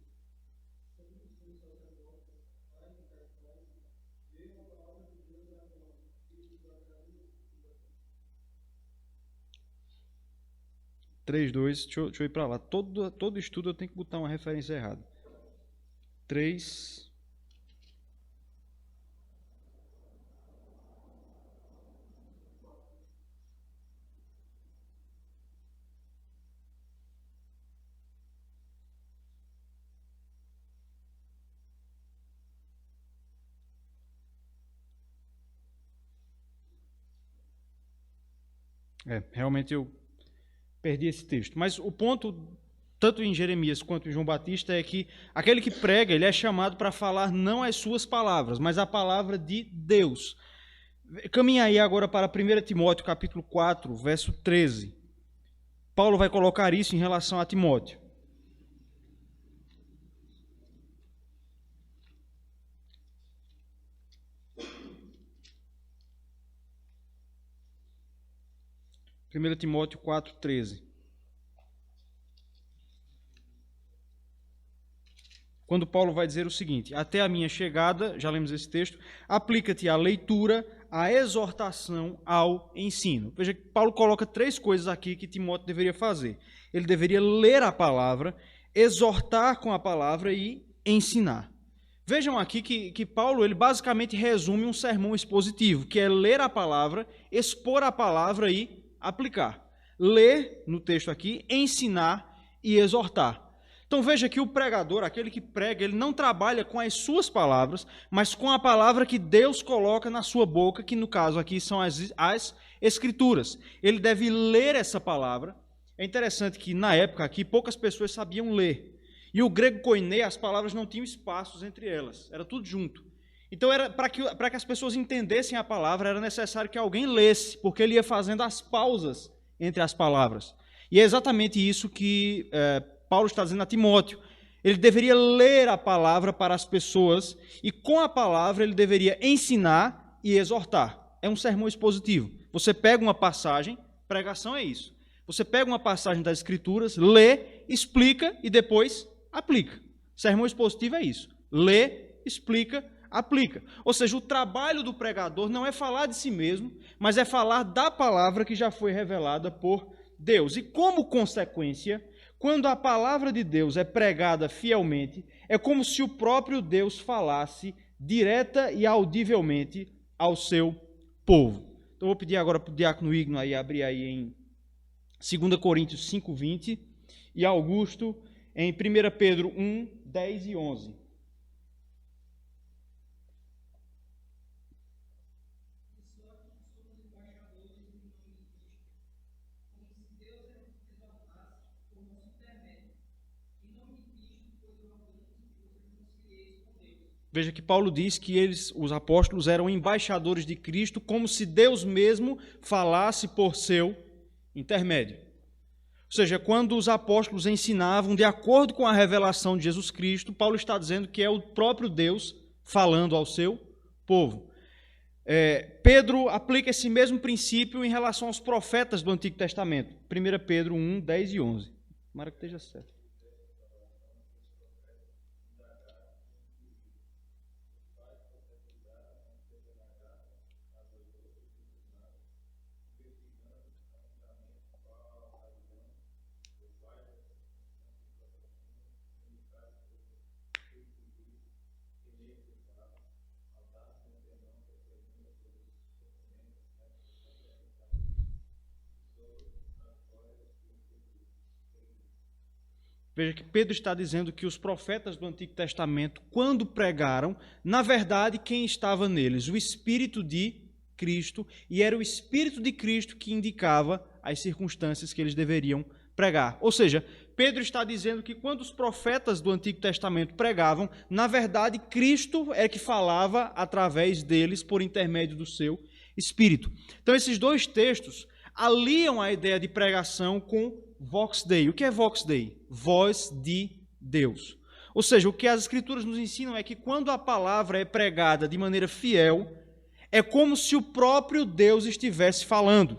Deixa eu ir para lá. Todo estudo eu tenho que botar uma referência errada. 3. Realmente eu perdi esse texto. Mas o ponto, tanto em Jeremias quanto em João Batista, é que aquele que prega, ele é chamado para falar não as suas palavras, mas a palavra de Deus. Caminha aí agora para 1 Timóteo, capítulo 4, verso 13. Paulo vai colocar isso em relação a Timóteo. Primeiro Timóteo 4, 13. Quando Paulo vai dizer o seguinte: até a minha chegada, já lemos esse texto, aplica-te à leitura, à exortação, ao ensino. Veja que Paulo coloca 3 coisas aqui que Timóteo deveria fazer. Ele deveria ler a palavra, exortar com a palavra e ensinar. Vejam aqui que Paulo ele basicamente resume um sermão expositivo, que é ler a palavra, expor a palavra e aplicar. Ler, no texto aqui, ensinar e exortar. Então veja que o pregador, aquele que prega, ele não trabalha com as suas palavras, mas com a palavra que Deus coloca na sua boca, que no caso aqui são as Escrituras. Ele deve ler essa palavra. É interessante que na época aqui poucas pessoas sabiam ler. E o grego koiné, as palavras não tinham espaços entre elas, era tudo junto. Então, para que as pessoas entendessem a palavra, era necessário que alguém lesse, porque ele ia fazendo as pausas entre as palavras. E é exatamente isso que Paulo está dizendo a Timóteo. Ele deveria ler a palavra para as pessoas e com a palavra ele deveria ensinar e exortar. É um sermão expositivo. Você pega uma passagem, pregação é isso. Você pega uma passagem das Escrituras, lê, explica e depois aplica. Sermão expositivo é isso. Lê, explica, aplica. Ou seja, o trabalho do pregador não é falar de si mesmo, mas é falar da palavra que já foi revelada por Deus. E como consequência, quando a palavra de Deus é pregada fielmente, é como se o próprio Deus falasse direta e audivelmente ao seu povo. Então, eu vou pedir agora para o diácono Igno aí abrir aí em 2 Coríntios 5:20 e Augusto em 1 Pedro 1, 10 e 11. Veja que Paulo diz que eles, os apóstolos, eram embaixadores de Cristo, como se Deus mesmo falasse por seu intermédio. Ou seja, quando os apóstolos ensinavam de acordo com a revelação de Jesus Cristo, Paulo está dizendo que é o próprio Deus falando ao seu povo. Pedro aplica esse mesmo princípio em relação aos profetas do Antigo Testamento. 1 Pedro 1, 10 e 11. Tomara que esteja certo. Veja que Pedro está dizendo que os profetas do Antigo Testamento, quando pregaram, na verdade, quem estava neles? O Espírito de Cristo, e era o Espírito de Cristo que indicava as circunstâncias que eles deveriam pregar. Ou seja, Pedro está dizendo que quando os profetas do Antigo Testamento pregavam, na verdade, Cristo é que falava através deles por intermédio do seu Espírito. Então, esses dois textos aliam a ideia de pregação com Vox Dei. O que é Vox Dei? Voz de Deus. Ou seja, o que as Escrituras nos ensinam é que quando a palavra é pregada de maneira fiel, é como se o próprio Deus estivesse falando.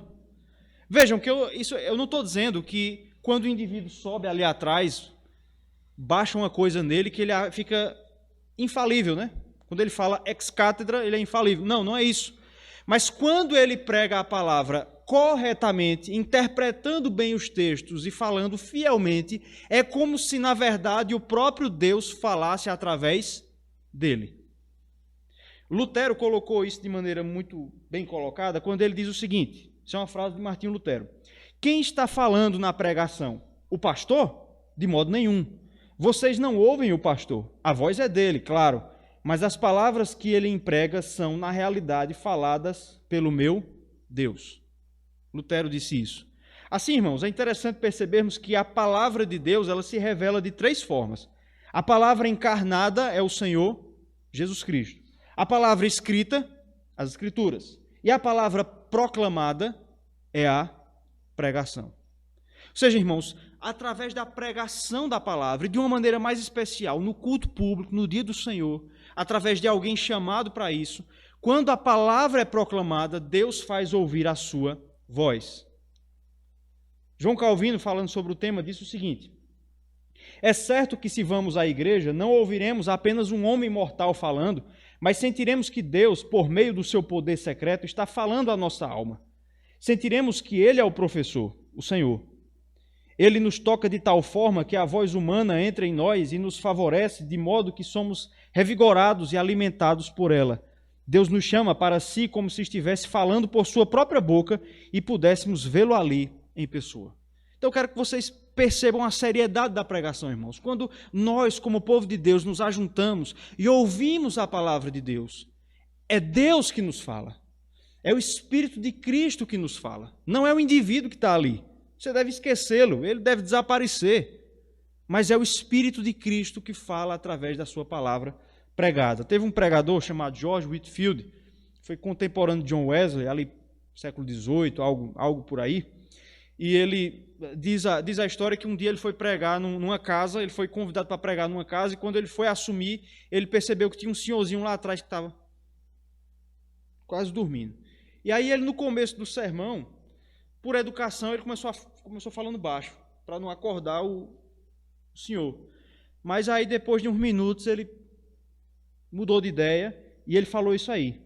Vejam que eu não estou dizendo que quando o indivíduo sobe ali atrás, baixa uma coisa nele que ele fica infalível, né? Quando ele fala ex cátedra, ele é infalível. Não, não é isso. Mas quando ele prega a palavra corretamente, interpretando bem os textos e falando fielmente, é como se, na verdade, o próprio Deus falasse através dele. Lutero colocou isso de maneira muito bem colocada quando ele diz o seguinte, isso é uma frase de Martinho Lutero: quem está falando na pregação? O pastor? De modo nenhum. Vocês não ouvem o pastor. A voz é dele, claro, mas as palavras que ele emprega são, na realidade, faladas pelo meu Deus. Lutero disse isso. Assim, irmãos, é interessante percebermos que a palavra de Deus, ela se revela de três formas. A palavra encarnada é o Senhor Jesus Cristo. A palavra escrita, as Escrituras. E a palavra proclamada é a pregação. Ou seja, irmãos, através da pregação da palavra, e de uma maneira mais especial, no culto público, no dia do Senhor, através de alguém chamado para isso, quando a palavra é proclamada, Deus faz ouvir a sua voz. João Calvino, falando sobre o tema, disse o seguinte: é certo que se vamos à igreja, não ouviremos apenas um homem mortal falando, mas sentiremos que Deus, por meio do seu poder secreto, está falando à nossa alma. Sentiremos que Ele é o professor, o Senhor. Ele nos toca de tal forma que a voz humana entra em nós e nos favorece, de modo que somos revigorados e alimentados por ela. Deus nos chama para si como se estivesse falando por sua própria boca e pudéssemos vê-lo ali em pessoa. Então eu quero que vocês percebam a seriedade da pregação, irmãos. Quando nós, como povo de Deus, nos ajuntamos e ouvimos a palavra de Deus, é Deus que nos fala. É o Espírito de Cristo que nos fala. Não é o indivíduo que está ali. Você deve esquecê-lo, ele deve desaparecer. Mas é o Espírito de Cristo que fala através da sua palavra pregada. Teve um pregador chamado George Whitefield, foi contemporâneo de John Wesley, ali século XVIII, algo por aí, e ele diz a história que um dia ele foi pregar numa casa, ele foi convidado para pregar numa casa, e quando ele foi assumir, ele percebeu que tinha um senhorzinho lá atrás que estava quase dormindo. E aí ele, no começo do sermão, por educação, ele começou falando baixo, para não acordar o senhor. Mas aí, depois de uns minutos, ele mudou de ideia e ele falou isso aí.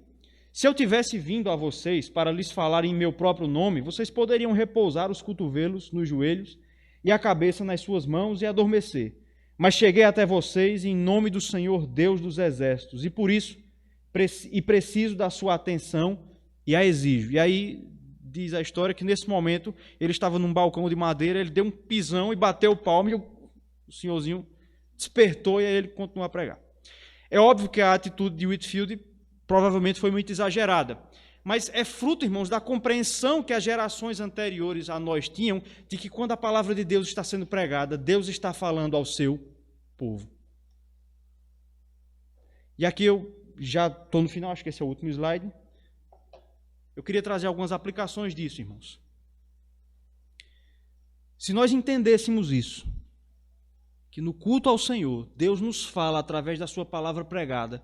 Se eu tivesse vindo a vocês para lhes falar em meu próprio nome, vocês poderiam repousar os cotovelos nos joelhos e a cabeça nas suas mãos e adormecer. Mas cheguei até vocês em nome do Senhor Deus dos Exércitos, e por isso preciso da sua atenção e a exijo. E aí diz a história que nesse momento ele estava num balcão de madeira, ele deu um pisão e bateu o palmo, e o senhorzinho despertou e aí ele continuou a pregar. É óbvio que a atitude de Whitefield provavelmente foi muito exagerada, mas é fruto, irmãos, da compreensão que as gerações anteriores a nós tinham de que quando a palavra de Deus está sendo pregada, Deus está falando ao seu povo. E aqui eu já estou no final, acho que esse é o último slide. Eu queria trazer algumas aplicações disso, irmãos. Se nós entendêssemos isso, que no culto ao Senhor, Deus nos fala através da sua palavra pregada,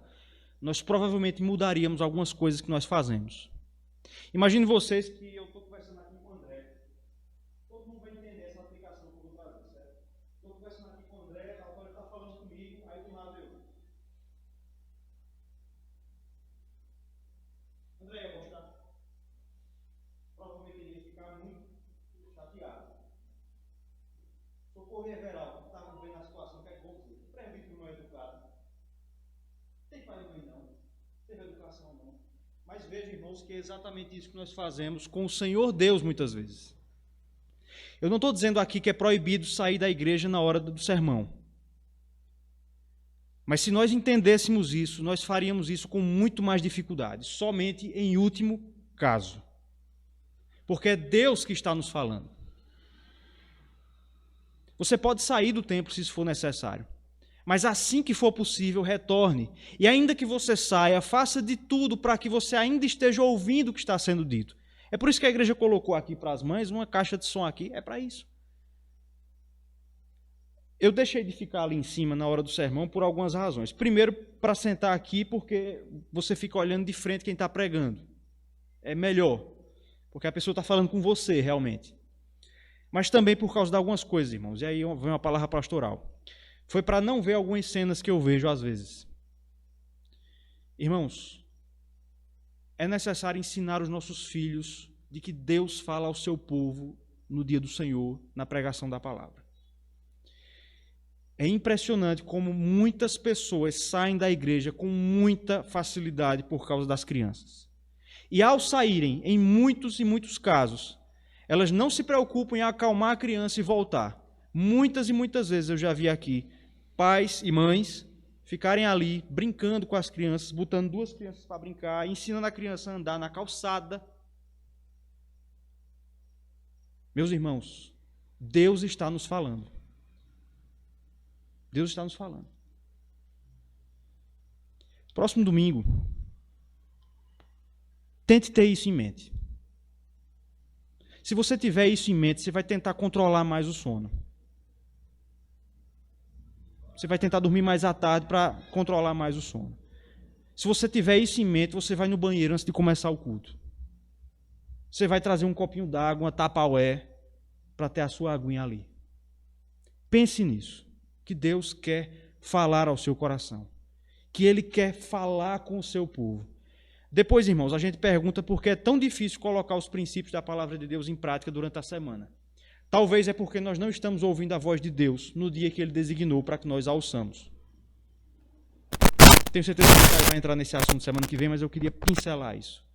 nós provavelmente mudaríamos algumas coisas que nós fazemos. Imagine vocês que eu estou conversando aqui com o André. Todo mundo vai entender essa aplicação que eu vou trazer, certo? Estou conversando aqui com o André, agora ele está falando comigo, aí do nada eu. André, ia gostar? Provavelmente ele ia ficar muito chateado. Socorro Everaldo, que estava vendo a situação, que é bom dizer. O presbítero não é educado. Tem pai e mãe não. Teve educação não. Mas veja, irmãos, que é exatamente isso que nós fazemos com o Senhor Deus muitas vezes. Eu não estou dizendo aqui que é proibido sair da igreja na hora do sermão. Mas se nós entendêssemos isso, nós faríamos isso com muito mais dificuldade, somente em último caso. Porque é Deus que está nos falando. Você pode sair do templo se isso for necessário. Mas assim que for possível, retorne. E ainda que você saia, faça de tudo para que você ainda esteja ouvindo o que está sendo dito. É por isso que a igreja colocou aqui para as mães uma caixa de som aqui, é para isso. Eu deixei de ficar ali em cima na hora do sermão por algumas razões. Primeiro, para sentar aqui, porque você fica olhando de frente quem está pregando. É melhor, porque a pessoa está falando com você realmente. Mas também por causa de algumas coisas, irmãos. E aí vem uma palavra pastoral. Foi para não ver algumas cenas que eu vejo às vezes. Irmãos, é necessário ensinar os nossos filhos de que Deus fala ao seu povo no dia do Senhor, na pregação da palavra. É impressionante como muitas pessoas saem da igreja com muita facilidade por causa das crianças. E ao saírem, em muitos e muitos casos, elas não se preocupam em acalmar a criança e voltar. Muitas e muitas vezes eu já vi aqui pais e mães ficarem ali brincando com as crianças, botando duas crianças para brincar, ensinando a criança a andar na calçada. Meus irmãos, Deus está nos falando. Deus está nos falando. Próximo domingo, tente ter isso em mente. Se você tiver isso em mente, você vai tentar controlar mais o sono. Você vai tentar dormir mais à tarde para controlar mais o sono. Se você tiver isso em mente, você vai no banheiro antes de começar o culto. Você vai trazer um copinho d'água, uma tapaué, para ter a sua aguinha ali. Pense nisso, que Deus quer falar ao seu coração. Que Ele quer falar com o seu povo. Depois, irmãos, a gente pergunta por que é tão difícil colocar os princípios da palavra de Deus em prática durante a semana. Talvez é porque nós não estamos ouvindo a voz de Deus no dia que Ele designou para que nós a ouçamos. Tenho certeza que a gente vai entrar nesse assunto semana que vem, mas eu queria pincelar isso.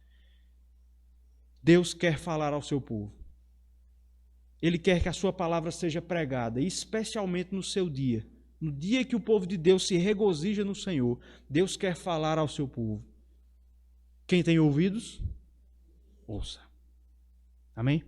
Deus quer falar ao seu povo. Ele quer que a sua palavra seja pregada, especialmente no seu dia. No dia que o povo de Deus se regozija no Senhor, Deus quer falar ao seu povo. Quem tem ouvidos, ouça. Amém?